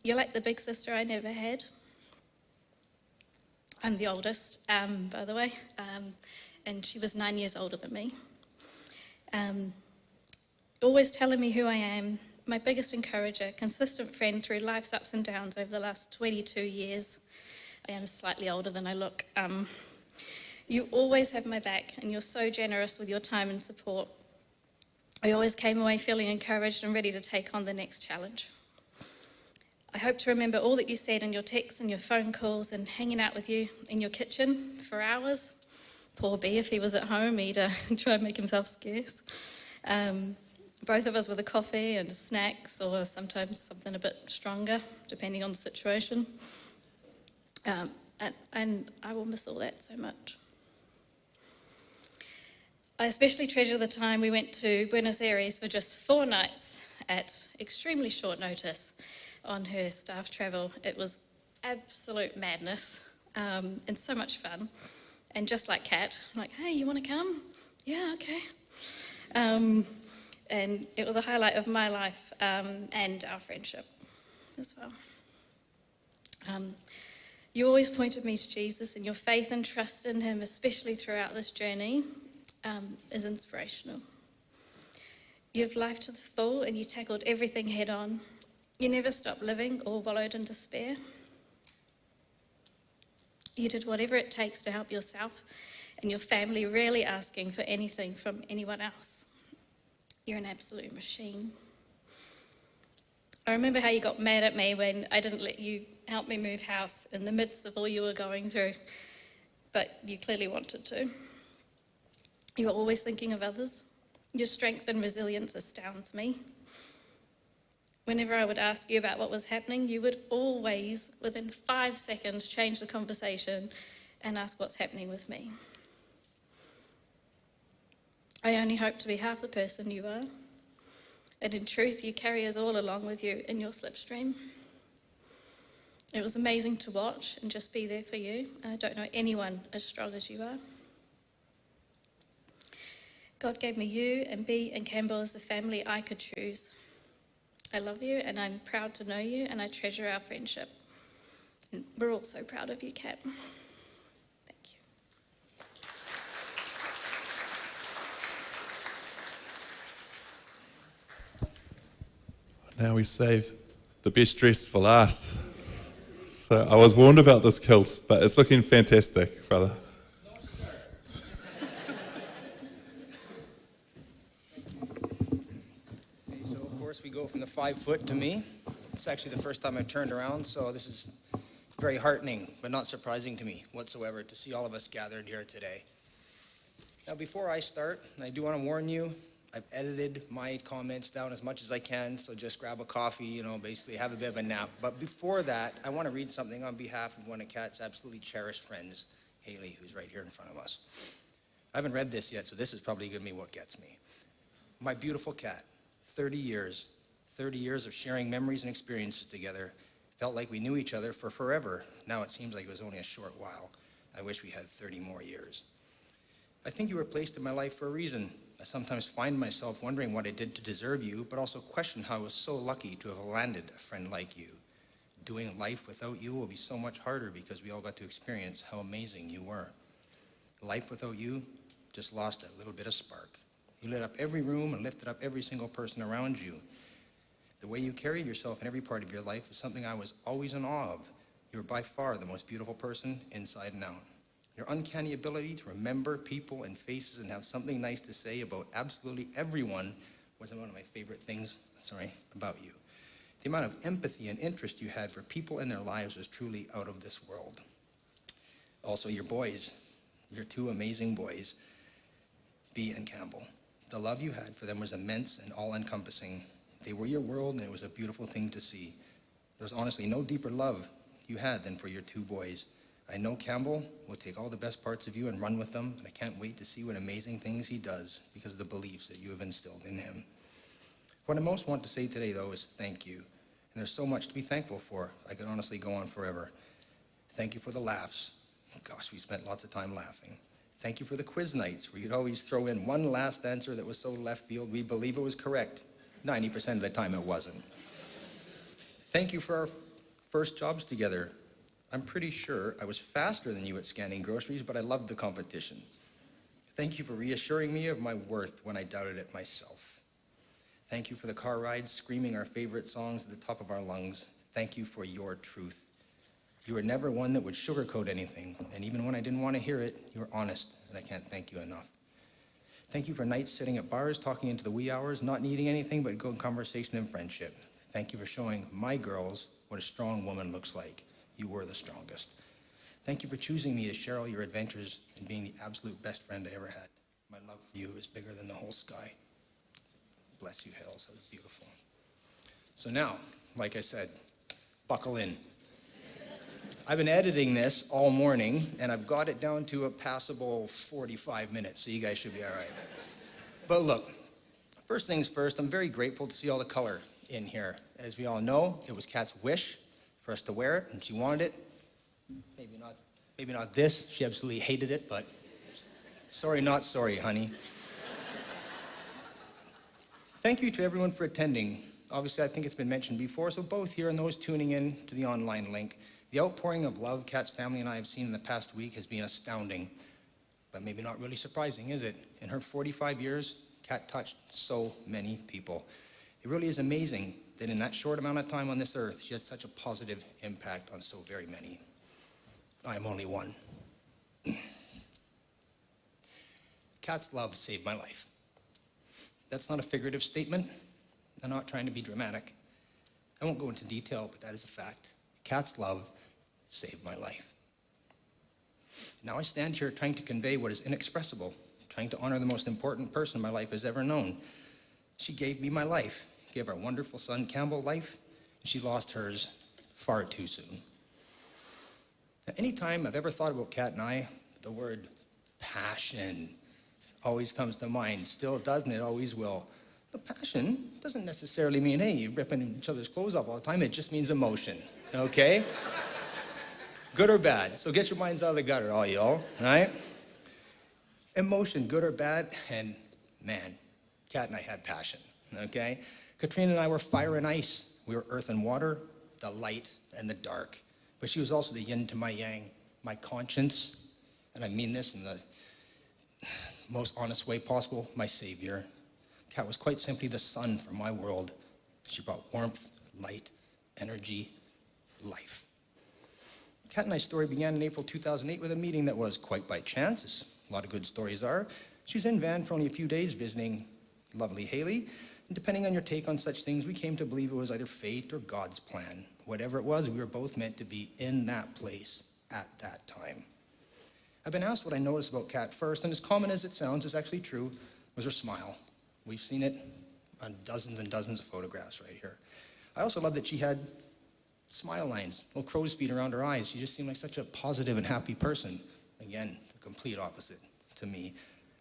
Speaker 13: You're like the big sister I never had. I'm the oldest, by the way, and she was 9 years older than me. Always telling me who I am, my biggest encourager, consistent friend through life's ups and downs over the last 22 years. I am slightly older than I look. You always have my back, and you're so generous with your time and support. I always came away feeling encouraged and ready to take on the next challenge. I hope to remember all that you said in your texts and your phone calls and hanging out with you in your kitchen for hours. Poor B, if he was at home, he'd try and make himself scarce. Both of us with a coffee and snacks, or sometimes something a bit stronger, depending on the situation. And I will miss all that so much. I especially treasure the time we went to Buenos Aires for just 4 nights at extremely short notice on her staff travel. It was absolute madness and so much fun. And just like Kat, I'm like, hey, you want to come? Yeah, okay. And it was a highlight of my life and our friendship as well. You always pointed me to Jesus, and your faith and trust in him, especially throughout this journey, is inspirational. You lived life to the full, and you tackled everything head on. You never stopped living or wallowed in despair. You did whatever it takes to help yourself and your family, rarely asking for anything from anyone else. You're an absolute machine. I remember how you got mad at me when I didn't let you help me move house in the midst of all you were going through, but you clearly wanted to. You were always thinking of others. Your strength and resilience astounds me. Whenever I would ask you about what was happening, you would always, within 5 seconds, change the conversation and ask what's happening with me. I only hope to be half the person you are. And in truth, you carry us all along with you in your slipstream. It was amazing to watch and just be there for you. And I don't know anyone as strong as you are. God gave me you and B and Campbell as the family I could choose. I love you, and I'm proud to know you, and I treasure our friendship. And we're all so proud of you, Kat.
Speaker 1: Now we saved the best dressed for last. So I was warned about this kilt, but it's looking fantastic, brother.
Speaker 14: So of course we go from the 5 foot to me. It's actually the first time I've turned around, so this is very heartening, but not surprising to me whatsoever to see all of us gathered here today. Now before I start, I do want to warn you, I've edited my comments down as much as I can, so just grab a coffee, basically have a bit of a nap. But before that, I want to read something on behalf of one of Kat's absolutely cherished friends, Haley, who's right here in front of us. I haven't read this yet, so this is probably going to be what gets me. My beautiful Kat, 30 years of sharing memories and experiences together. Felt like we knew each other for forever. Now it seems like it was only a short while. I wish we had 30 more years. I think you were placed in my life for a reason. I sometimes find myself wondering what I did to deserve you, but also question how I was so lucky to have landed a friend like you. Doing life without you will be so much harder because we all got to experience how amazing you were. Life without you just lost that little bit of spark. You lit up every room and lifted up every single person around you. The way you carried yourself in every part of your life is something I was always in awe of. You were by far the most beautiful person inside and out. Your uncanny ability to remember people and faces and have something nice to say about absolutely everyone was one of my favorite things, about you. The amount of empathy and interest you had for people in their lives was truly out of this world. Also, your boys, your two amazing boys, B and Campbell. The love you had for them was immense and all-encompassing. They were your world, and it was a beautiful thing to see. There was honestly no deeper love you had than for your two boys. I know Campbell will take all the best parts of you and run with them, and I can't wait to see what amazing things he does because of the beliefs that you have instilled in him. What I most want to say today, though, is thank you. And there's so much to be thankful for. I could honestly go on forever. Thank you for the laughs. Gosh, we spent lots of time laughing. Thank you for the quiz nights where you'd always throw in one last answer that was so left field we'd believe it was correct. 90% of the time it wasn't. Thank you for our first jobs together. I'm pretty sure I was faster than you at scanning groceries, but I loved the competition. Thank you for reassuring me of my worth when I doubted it myself. Thank you for the car rides, screaming our favorite songs at the top of our lungs. Thank you for your truth. You were never one that would sugarcoat anything, and even when I didn't want to hear it, you were honest, and I can't thank you enough. Thank you for nights sitting at bars, talking into the wee hours, not needing anything but good conversation and friendship. Thank you for showing my girls what a strong woman looks like. You were the strongest. Thank you for choosing me to share all your adventures and being the absolute best friend I ever had. My love for you is bigger than the whole sky. Bless you, Hills. That was beautiful. So now, like I said, buckle in. I've been editing this all morning, and I've got it down to a passable 45 minutes, so you guys should be all right. But look, first things first, I'm very grateful to see all the color in here. As we all know, it was Kat's wish for us to wear it, and she wanted it. Maybe not this. She absolutely hated it, but sorry, not sorry, honey. Thank you to everyone for attending. Obviously, I think it's been mentioned before, so both here and those tuning in to the online link. The outpouring of love Kat's family and I have seen in the past week has been astounding, but maybe not really surprising, is it? In her 45 years, Kat touched so many people. It really is amazing that in that short amount of time on this earth, she had such a positive impact on so very many. I'm only one. Kat's love saved my life. That's not a figurative statement. I'm not trying to be dramatic. I won't go into detail, but that is a fact. Kat's love saved my life. Now I stand here trying to convey what is inexpressible, trying to honor the most important person my life has ever known. She gave me my life, gave our wonderful son Campbell life, and she lost hers far too soon. Now, anytime I've ever thought about Kat and I, the word passion always comes to mind. Still does, and it always will. But passion doesn't necessarily mean, hey, you're ripping each other's clothes off all the time. It just means emotion, okay? Good or bad. So get your minds out of the gutter, all y'all, right? Emotion, good or bad, and man, Kat and I had passion, okay? Catrina and I were fire and ice. We were earth and water, the light and the dark. But she was also the yin to my yang, my conscience, and I mean this in the most honest way possible, my savior. Kat was quite simply the sun for my world. She brought warmth, light, energy, life. Kat and I's story began in April 2008 with a meeting that was quite by chance, as a lot of good stories are. She was in Van for only a few days visiting lovely Haley, and depending on your take on such things, we came to believe it was either fate or God's plan. Whatever it was, we were both meant to be in that place at that time. I've been asked what I noticed about Kat first, and as common as it sounds, it's actually true, was her smile. We've seen it on dozens and dozens of photographs right here. I also love that she had smile lines, little crow's feet around her eyes. She just seemed like such a positive and happy person. Again, the complete opposite to me.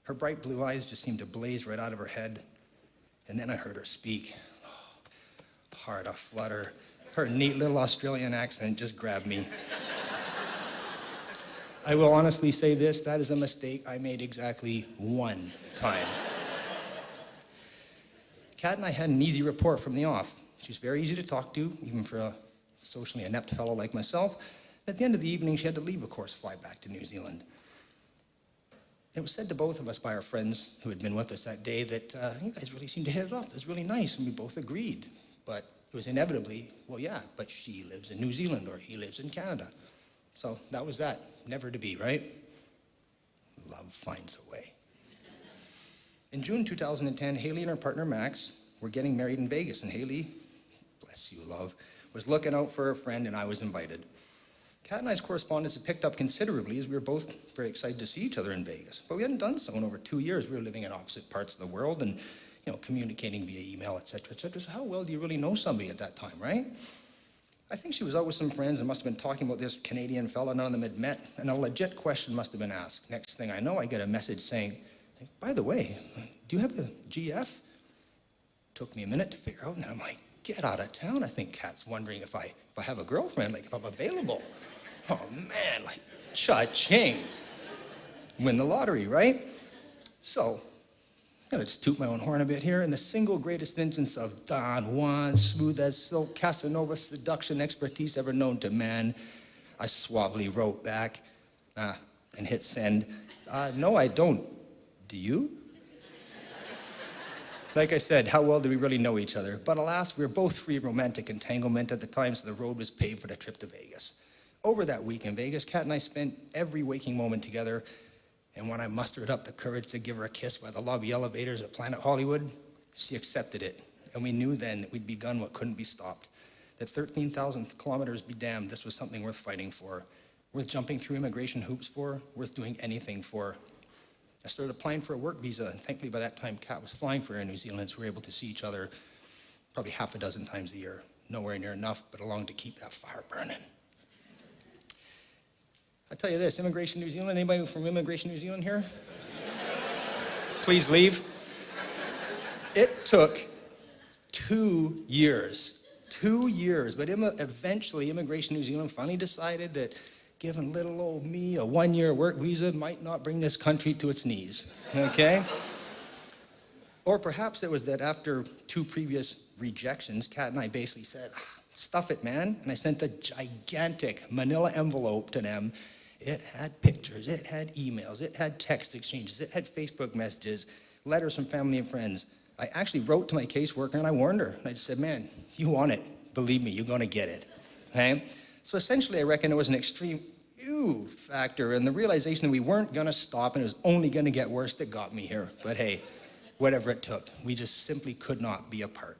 Speaker 14: Her bright blue eyes just seemed to blaze right out of her head. And then I heard her speak. Oh, heart aflutter. Her neat little Australian accent just grabbed me. I will honestly say this, that is a mistake I made exactly one time. Kat and I had an easy rapport from the off. She was very easy to talk to, even for a socially inept fellow like myself. And at the end of the evening, she had to leave, of course, fly back to New Zealand. It was said to both of us by our friends who had been with us that day that you guys really seemed to hit it off. It was really nice, and we both agreed. But it was inevitably, well, yeah, but she lives in New Zealand or he lives in Canada. So that was that. Never to be, right? Love finds a way. In June 2010, Haley and her partner Max were getting married in Vegas, and Haley, bless you, love, was looking out for a friend, and I was invited. Kat and I's correspondence had picked up considerably as we were both very excited to see each other in Vegas. But we hadn't done so in over 2 years. We were living in opposite parts of the world and, communicating via email, et cetera, et cetera. So how well do you really know somebody at that time, right? I think she was out with some friends and must have been talking about this Canadian fella none of them had met, and a legit question must have been asked. Next thing I know, I get a message saying, by the way, do you have a GF? Took me a minute to figure out, and I'm like, get out of town. I think Kat's wondering if I have a girlfriend, like if I'm available. Oh man, like cha-ching. Win the lottery, right? So, I'm gonna just toot my own horn a bit here. In the single greatest instance of Don Juan, smooth as silk, Casanova seduction expertise ever known to man, I suavely wrote back and hit send. No, I don't. Do you? Like I said, how well do we really know each other? But alas, we were both free of romantic entanglement at the time, so the road was paved for the trip to Vegas. Over that week in Vegas, Kat and I spent every waking moment together, and when I mustered up the courage to give her a kiss by the lobby elevators at Planet Hollywood, she accepted it, and we knew then that we'd begun what couldn't be stopped. That 13,000 kilometers be damned, this was something worth fighting for, worth jumping through immigration hoops for, worth doing anything for. I started applying for a work visa, and thankfully by that time, Kat was flying for Air New Zealand, so we were able to see each other probably half a dozen times a year. Nowhere near enough, but along to keep that fire burning. I tell you this, Immigration New Zealand, anybody from Immigration New Zealand here? Please leave. It took 2 years, but eventually Immigration New Zealand finally decided that giving little old me a 1-year work visa might not bring this country to its knees, okay? Or perhaps it was that after 2 previous rejections, Kat and I basically said, stuff it, man. And I sent a gigantic manila envelope to them. It had pictures, it had emails, it had text exchanges, it had Facebook messages, letters from family and friends. I actually wrote to my caseworker and I warned her. I just said, man, you want it. Believe me, you're gonna get it, okay? So essentially, I reckon it was an extreme ew factor and the realization that we weren't gonna stop and it was only gonna get worse that got me here. But hey, whatever it took, we just simply could not be apart.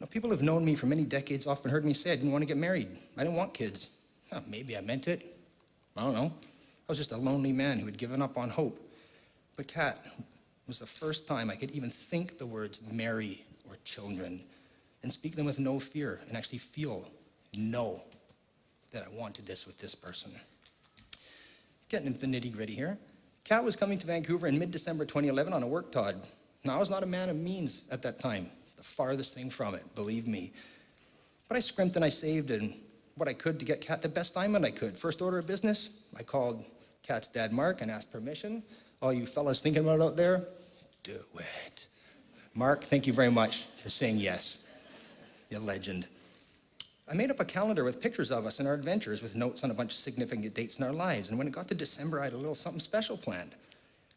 Speaker 14: Now, people who've known me for many decades often heard me say I didn't want to get married. I didn't want kids. Maybe I meant it. I don't know. I was just a lonely man who had given up on hope. But Kat was the first time I could even think the words marry or children and speak them with no fear and actually know that I wanted this with this person. Getting into the nitty-gritty here. Kat was coming to Vancouver in mid-December 2011 on a work tod. Now, I was not a man of means at that time. The farthest thing from it, believe me. But I scrimped and I saved and what I could to get Kat the best diamond I could. First order of business, I called Kat's dad, Mark, and asked permission. All you fellas thinking about it out there, do it. Mark, thank you very much for saying yes. You legend. I made up a calendar with pictures of us and our adventures with notes on a bunch of significant dates in our lives. And when it got to December, I had a little something special planned.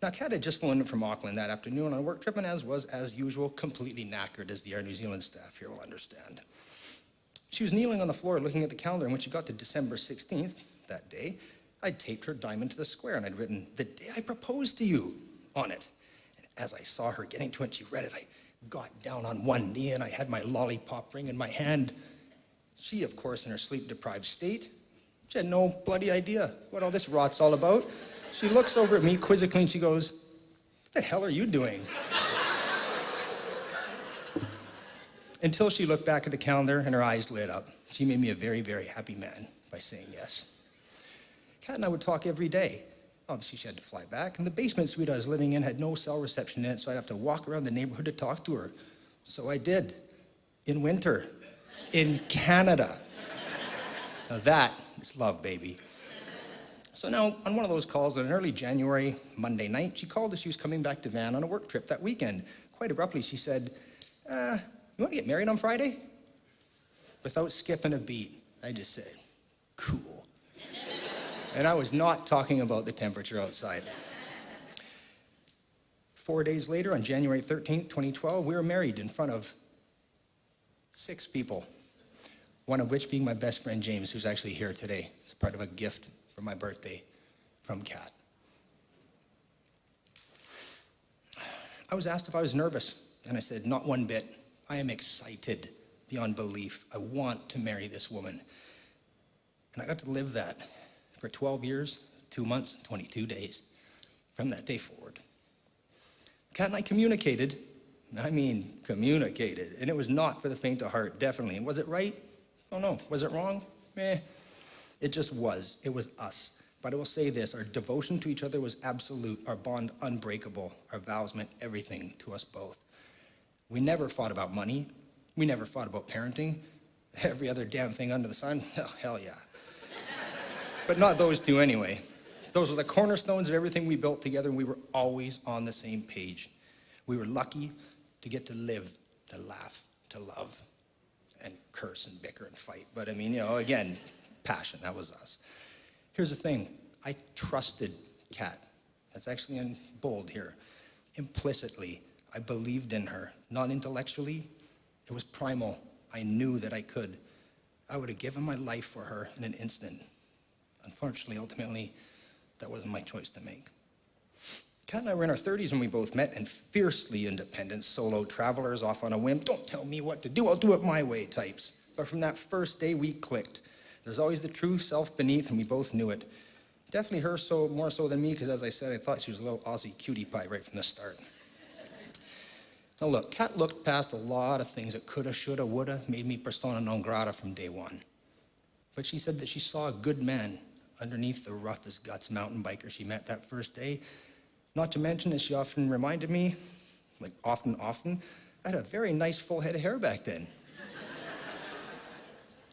Speaker 14: Now, Kat had just flown in from Auckland that afternoon on a work trip and as usual, completely knackered, as the Air New Zealand staff here will understand. She was kneeling on the floor looking at the calendar, and when she got to December 16th, that day, I'd taped her diamond to the square, and I'd written, "The day I proposed to you," on it. And as I saw her getting to it and she read it, I got down on one knee, and I had my lollipop ring in my hand. She, of course, in her sleep-deprived state, she had no bloody idea what all this rot's all about. She looks over at me quizzically, and she goes, "What the hell are you doing?" Until she looked back at the calendar and her eyes lit up. She made me a very, very happy man by saying yes. Kat and I would talk every day. Obviously, she had to fly back, and the basement suite I was living in had no cell reception in it, so I'd have to walk around the neighborhood to talk to her. So I did, in winter, in Canada. Now that is love, baby. So now, on one of those calls in early January, Monday night, she called as she was coming back to Van on a work trip that weekend. Quite abruptly, she said, "You want to get married on Friday?" Without skipping a beat, I just said, "Cool." And I was not talking about the temperature outside. 4 days later, on January 13th, 2012, we were married in front of 6 people, one of which being my best friend, James, who's actually here today. It's part of a gift for my birthday from Kat. I was asked if I was nervous, and I said, not one bit. I am excited beyond belief. I want to marry this woman. And I got to live that for 12 years, 2 months, and 22 days from that day forward. Kat and I communicated. Communicated. And it was not for the faint of heart, definitely. And was it right? Oh no. Was it wrong? It just was. It was us. But I will say this, our devotion to each other was absolute, our bond unbreakable, our vows meant everything to us both. We never fought about money. We never fought about parenting. Every other damn thing under the sun, hell yeah. But not those two anyway. Those were the cornerstones of everything we built together, and we were always on the same page. We were lucky to get to live, to laugh, to love, and curse and bicker and fight. But again, passion, that was us. Here's the thing, I trusted Kat. That's actually in bold here. Implicitly, I believed in her, not intellectually. It was primal. I knew that I could. I would have given my life for her in an instant. Unfortunately, ultimately, that wasn't my choice to make. Kat and I were in our 30s when we both met, and fiercely independent solo travelers off on a whim. Don't tell me what to do, I'll do it my way types. But from that first day, we clicked. There's always the true self beneath, and we both knew it. Definitely her more so than me, because as I said, I thought she was a little Aussie cutie pie right from the start. Now look, Kat looked past a lot of things that coulda, shoulda, woulda, made me persona non grata from day one. But she said that she saw a good man underneath the roughest guts mountain biker she met that first day. Not to mention, as she often reminded me, like often, I had a very nice full head of hair back then.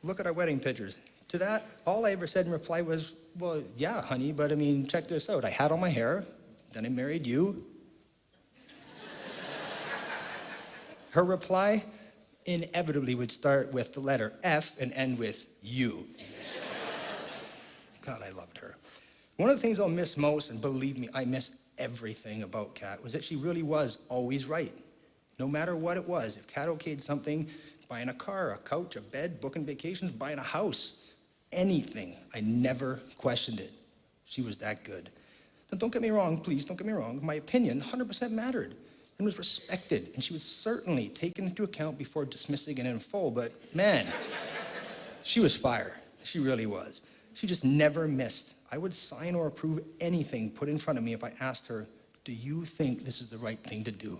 Speaker 14: Look at our wedding pictures. To that, all I ever said in reply was, well, yeah, honey, but check this out. I had all my hair, then I married you. Her reply inevitably would start with the letter F and end with you. God, I loved her. One of the things I'll miss most, and believe me, I miss everything about Kat, was that she really was always right. No matter what it was, if Kat okayed something, buying a car, a couch, a bed, booking vacations, buying a house, anything, I never questioned it. She was that good. Now, don't get me wrong, please, don't get me wrong. My opinion 100% mattered and was respected, and she was certainly taken into account before dismissing it in full, but man, she was fire. She really was. She just never missed. I would sign or approve anything put in front of me if I asked her, do you think this is the right thing to do?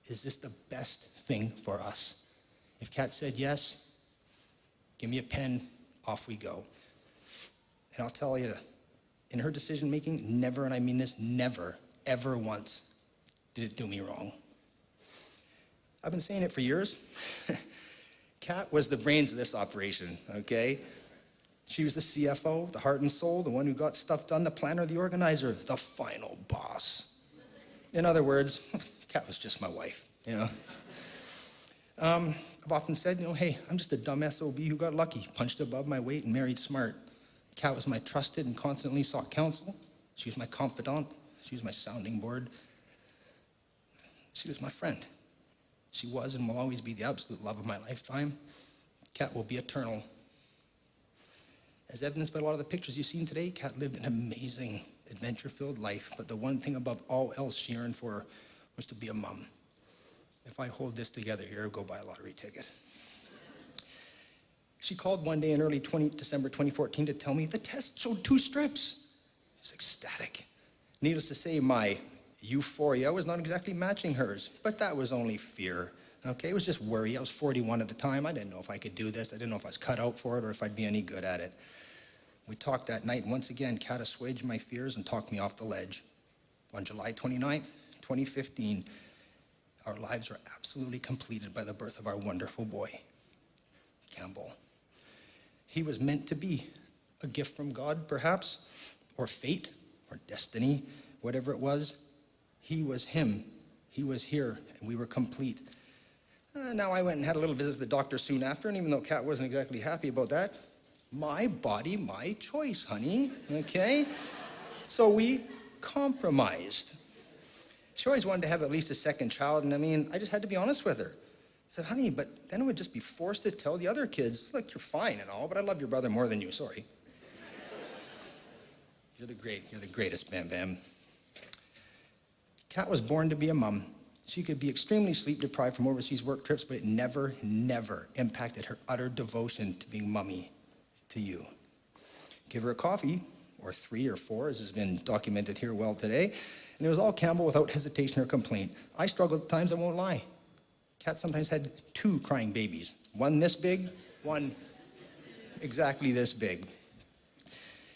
Speaker 14: Is this the best thing for us? If Kat said yes, give me a pen, off we go. And I'll tell you, in her decision making, never, and I mean this, never, ever once did it do me wrong. I've been saying it for years. Kat was the brains of this operation, okay? She was the CFO, the heart and soul, the one who got stuff done, the planner, the organizer, the final boss. In other words, Kat was just my wife, I've often said, hey, I'm just a dumb SOB who got lucky, punched above my weight and married smart. Kat was my trusted and constantly sought counsel. She was my confidant. She was my sounding board. She was my friend. She was and will always be the absolute love of my lifetime. Kat will be eternal. As evidenced by a lot of the pictures you've seen today, Kat lived an amazing, adventure-filled life, but the one thing above all else she yearned for was to be a mom. If I hold this together here, go buy a lottery ticket. She called one day in early December 2014 to tell me the test showed 2 strips. I was ecstatic. Needless to say, my euphoria was not exactly matching hers, but that was only fear. Okay, it was just worry. I was 41 at the time. I didn't know if I could do this. I didn't know if I was cut out for it or if I'd be any good at it. We talked that night, and once again, Kat assuaged my fears and talked me off the ledge. On July 29th, 2015, our lives were absolutely completed by the birth of our wonderful boy, Campbell. He was meant to be a gift from God, perhaps, or fate, or destiny, whatever it was. He was him. He was here, and we were complete. Now I went and had a little visit to the doctor soon after, and even though Kat wasn't exactly happy about that, my body, my choice, honey, okay? So we compromised. She always wanted to have at least a second child, and I just had to be honest with her. I said, honey, but then I would just be forced to tell the other kids, look, you're fine and all, but I love your brother more than you, sorry. You're the greatest, Bam Bam. Kat was born to be a mom, She could be extremely sleep deprived from overseas work trips, but it never, never impacted her utter devotion to being mummy to you. Give her a coffee, or 3 or 4, as has been documented here well today, and it was all Campbell without hesitation or complaint. I struggled at times, I won't lie. Kat sometimes had 2 crying babies, one this big, one exactly this big.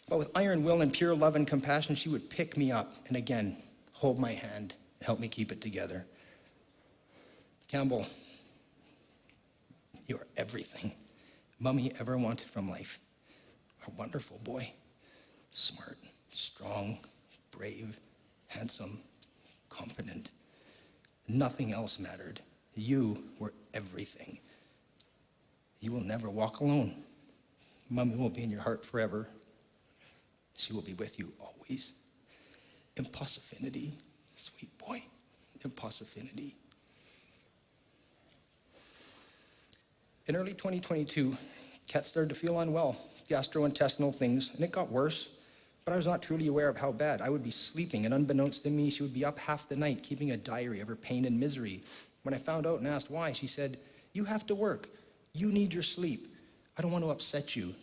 Speaker 14: But with iron will and pure love and compassion, she would pick me up and again hold my hand and help me keep it together. Campbell, you're everything Mummy ever wanted from life. A wonderful boy, smart, strong, brave, handsome, confident. Nothing else mattered. You were everything. You will never walk alone. Mummy will be in your heart forever. She will be with you always. Impossibility, sweet boy, impossibility. In early 2022, Kat started to feel unwell, gastrointestinal things, and it got worse, but I was not truly aware of how bad. I would be sleeping, and unbeknownst to me, she would be up half the night keeping a diary of her pain and misery. When I found out and asked why, she said, "You have to work. You need your sleep. I don't want to upset you."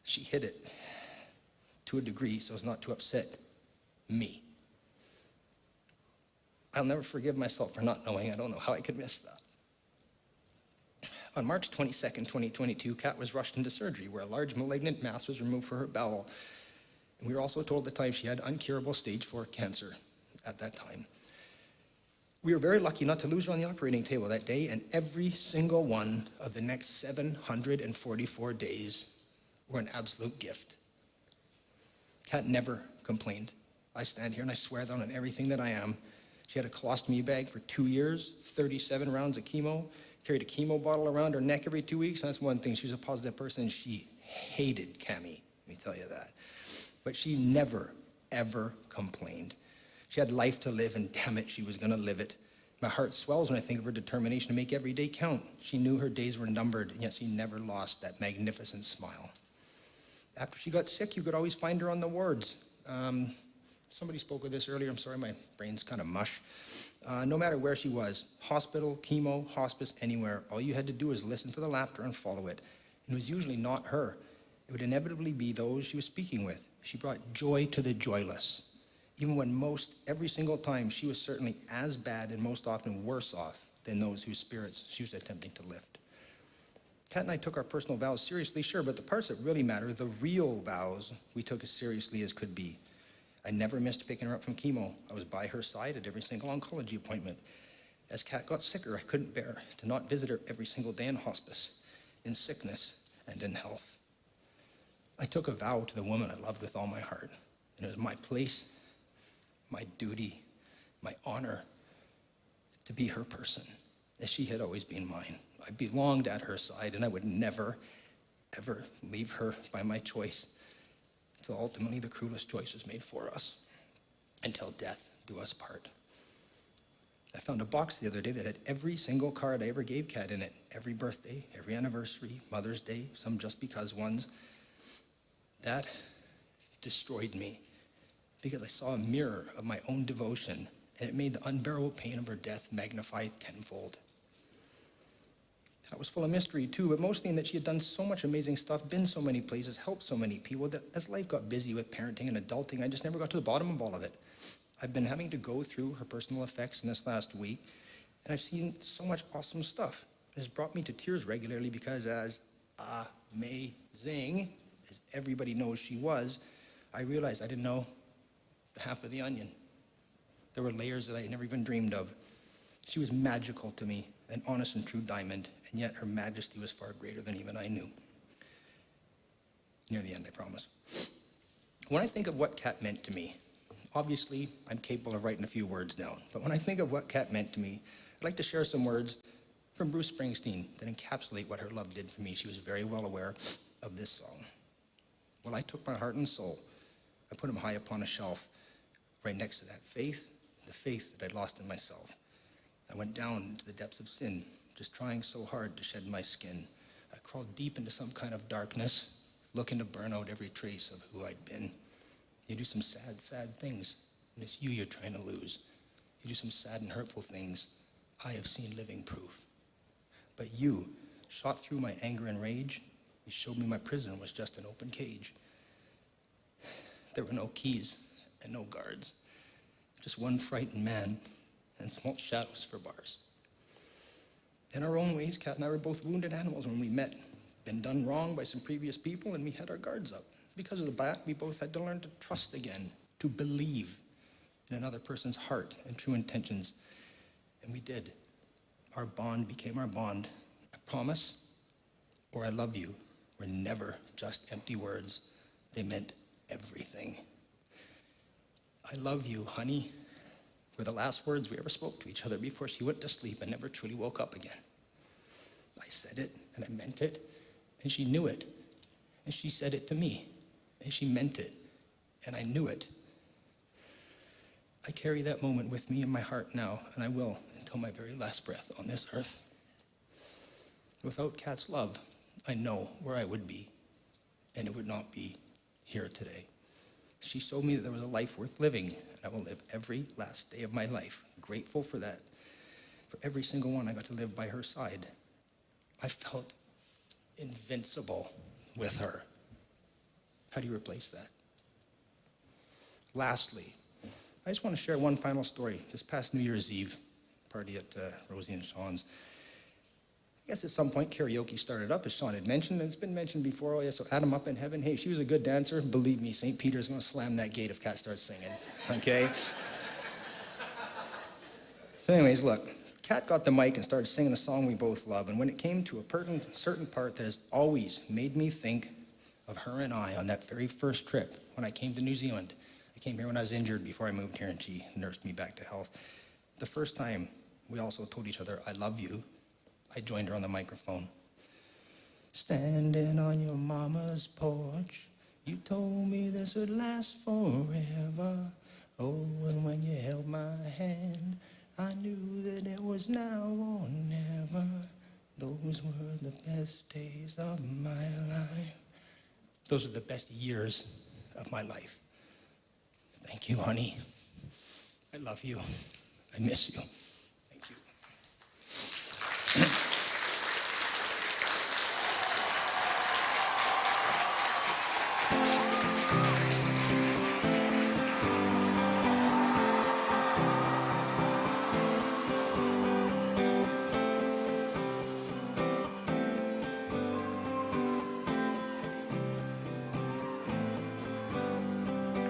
Speaker 14: She hid it to a degree so as not to upset me. I'll never forgive myself for not knowing. I don't know how I could miss that. On March 22nd, 2022, Kat was rushed into surgery where a large malignant mass was removed for her bowel. And we were also told at the time she had uncurable stage 4 cancer at that time. We were very lucky not to lose her on the operating table that day, and every single one of the next 744 days were an absolute gift. Kat never complained. I stand here and I swear that on everything that I am. She had a colostomy bag for 2 years, 37 rounds of chemo, carried a chemo bottle around her neck every 2 weeks. And that's one thing. She was a positive person. She hated Cammie, let me tell you that. But she never, ever complained. She had life to live, and damn it, she was going to live it. My heart swells when I think of her determination to make every day count. She knew her days were numbered, and yet she never lost that magnificent smile. After she got sick, you could always find her on the wards. Somebody spoke of this earlier. I'm sorry, my brain's kind of mush. No matter where she was, hospital, chemo, hospice, anywhere, all you had to do was listen for the laughter and follow it. And it was usually not her. It would inevitably be those she was speaking with. She brought joy to the joyless. Even when every single time, she was certainly as bad and most often worse off than those whose spirits she was attempting to lift. Kat and I took our personal vows seriously, sure, but the parts that really matter, the real vows, we took as seriously as could be. I never missed picking her up from chemo. I was by her side at every single oncology appointment. As Kat got sicker, I couldn't bear to not visit her every single day in hospice, in sickness and in health. I took a vow to the woman I loved with all my heart, and it was my place, my duty, my honor to be her person, as she had always been mine. I belonged at her side, and I would never, ever leave her by my choice until ultimately the cruelest choice was made for us, until death do us part. I found a box the other day that had every single card I ever gave Kat in it, every birthday, every anniversary, Mother's Day, some just because ones. That destroyed me because I saw a mirror of my own devotion, and it made the unbearable pain of her death magnified tenfold. That was full of mystery too, but mostly in that she had done so much amazing stuff, been so many places, helped so many people, that as life got busy with parenting and adulting, I just never got to the bottom of all of it. I've been having to go through her personal effects in this last week, and I've seen so much awesome stuff. It has brought me to tears regularly because as amazing as everybody knows she was, I realized I didn't know half of the onion. There were layers that I had never even dreamed of. She was magical to me, an honest and true diamond, and yet her majesty was far greater than even I knew. Near the end, I promise. When I think of what Kat meant to me, obviously I'm capable of writing a few words down, but when I think of what Kat meant to me, I'd like to share some words from Bruce Springsteen that encapsulate what her love did for me. She was very well aware of this song. Well, I took my heart and soul, I put them high upon a shelf, right next to that faith, the faith that I'd lost in myself. I went down into the depths of sin, just trying so hard to shed my skin. I crawled deep into some kind of darkness, looking to burn out every trace of who I'd been. You do some sad, sad things, and it's you're trying to lose. You do some sad and hurtful things. I have seen living proof. But you shot through my anger and rage. You showed me my prison was just an open cage. There were no keys and no guards. Just one frightened man and small shadows for bars. In our own ways, Kat and I were both wounded animals when we met. Been done wrong by some previous people, and we had our guards up. Because of that, we both had to learn to trust again, to believe in another person's heart and true intentions. And we did. Our bond became our bond. I promise, or I love you, were never just empty words. They meant everything. I love you, honey, were the last words we ever spoke to each other before she went to sleep and never truly woke up again. I said it, and I meant it, and she knew it. And she said it to me, and she meant it, and I knew it. I carry that moment with me in my heart now, and I will until my very last breath on this earth. Without Kat's love, I know where I would be, and it would not be here today. She showed me that there was a life worth living, and I will live every last day of my life, grateful for that. For every single one, I got to live by her side. I felt invincible with her. How do you replace that? Lastly, I just want to share one final story. This past New Year's Eve, party at Rosie and Sean's. I guess at some point karaoke started up, as Sean had mentioned, and it's been mentioned before. Oh yeah, so Adam up in heaven. Hey, she was a good dancer. Believe me, St. Peter's going to slam that gate if Kat starts singing. Okay? So anyways, look. Kat got the mic and started singing a song we both love, and when it came to a certain part that has always made me think of her and I on that very first trip when I came to New Zealand. I came here when I was injured before I moved here, and she nursed me back to health. The first time we also told each other, I love you, I joined her on the microphone. Standing on your mama's porch, you told me this would last forever. Oh, and when you held my hand, I knew that it was now or never. Those were the best days of my life. Those are the best years of my life. Thank you, honey. I love you. I miss you. Thank you.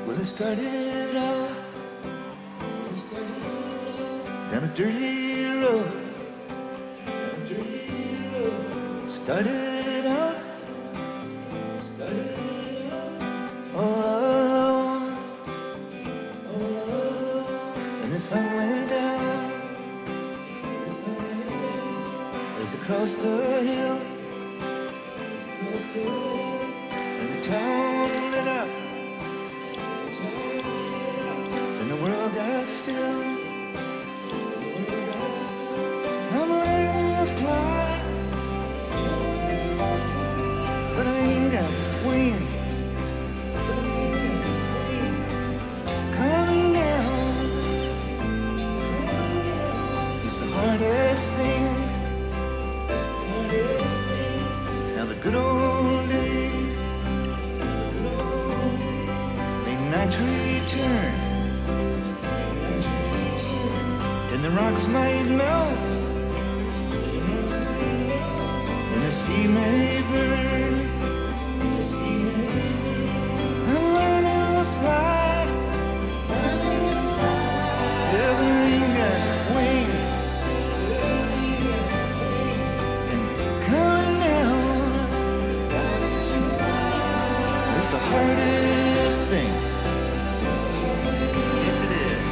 Speaker 15: Well, it started out down a dirty road. Started out all alone, and the sun went down as across the hill, and the town lit up. And the world got still. I'm ready to fly, but I ain't got wings. Coming down is the hardest thing. Now the good old days may not return. And the rocks might melt, and the sea may burn. I'm learning to fly, never ain't got wings. And coming down, it's the hardest thing. Yes, it is.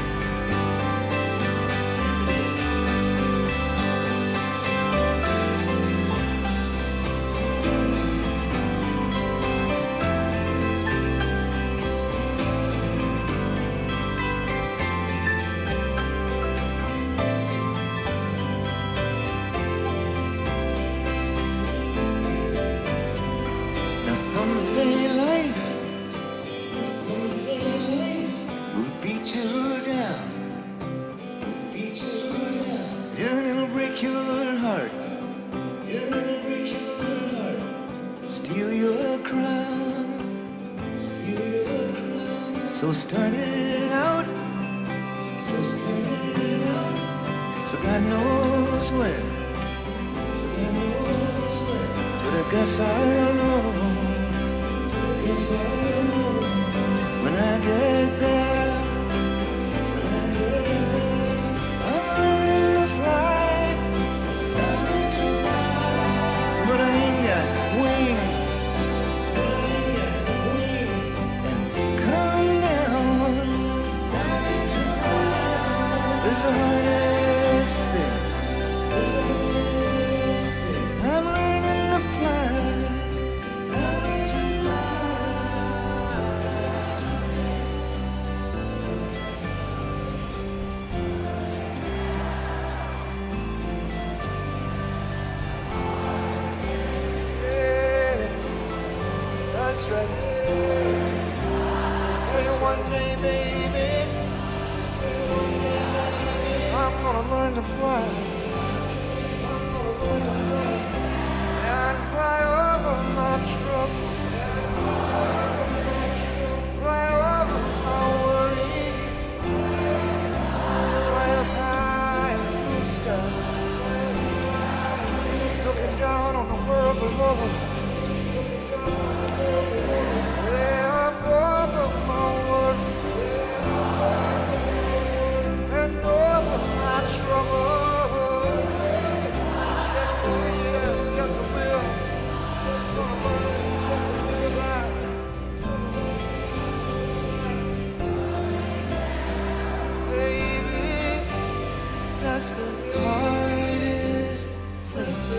Speaker 15: Some say life So started out, for God knows where. But I guess I'll know when I get there. I'm ready to fly, but I ain't got wings. And coming down is the hardest thing. I'm learning to fly. That's right. Tell you one day, baby, I'm gonna learn to fly. And fly over my trouble, fly over my worry, fly up high in the blue sky, looking down on the world below. Way up over my world, and over my trouble. Yes, I will. Yes, I will. Yes, I will. Baby, that's the hardest thing.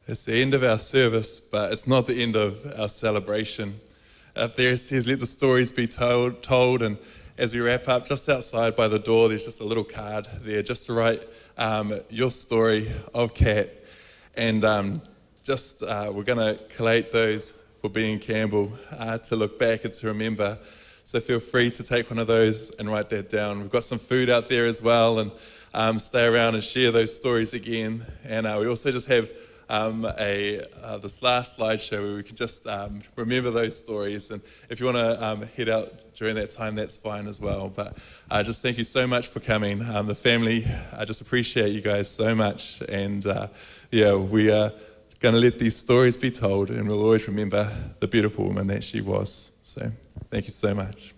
Speaker 1: It's the end of our service, but it's not the end of our celebration. Up there it says, let the stories be told, and as we wrap up, just outside by the door, there's just a little card there just to write your story of Cat. And we're going to collate those for being Campbell to look back and to remember. So feel free to take one of those and write that down. We've got some food out there as well, and stay around and share those stories again. And we also just have this last slideshow where we can just remember those stories, and if you want to head out during that time, that's fine as well. But just thank you so much for coming. The family, I just appreciate you guys so much, and we are going to let these stories be told, and we'll always remember the beautiful woman that she was. So thank you so much.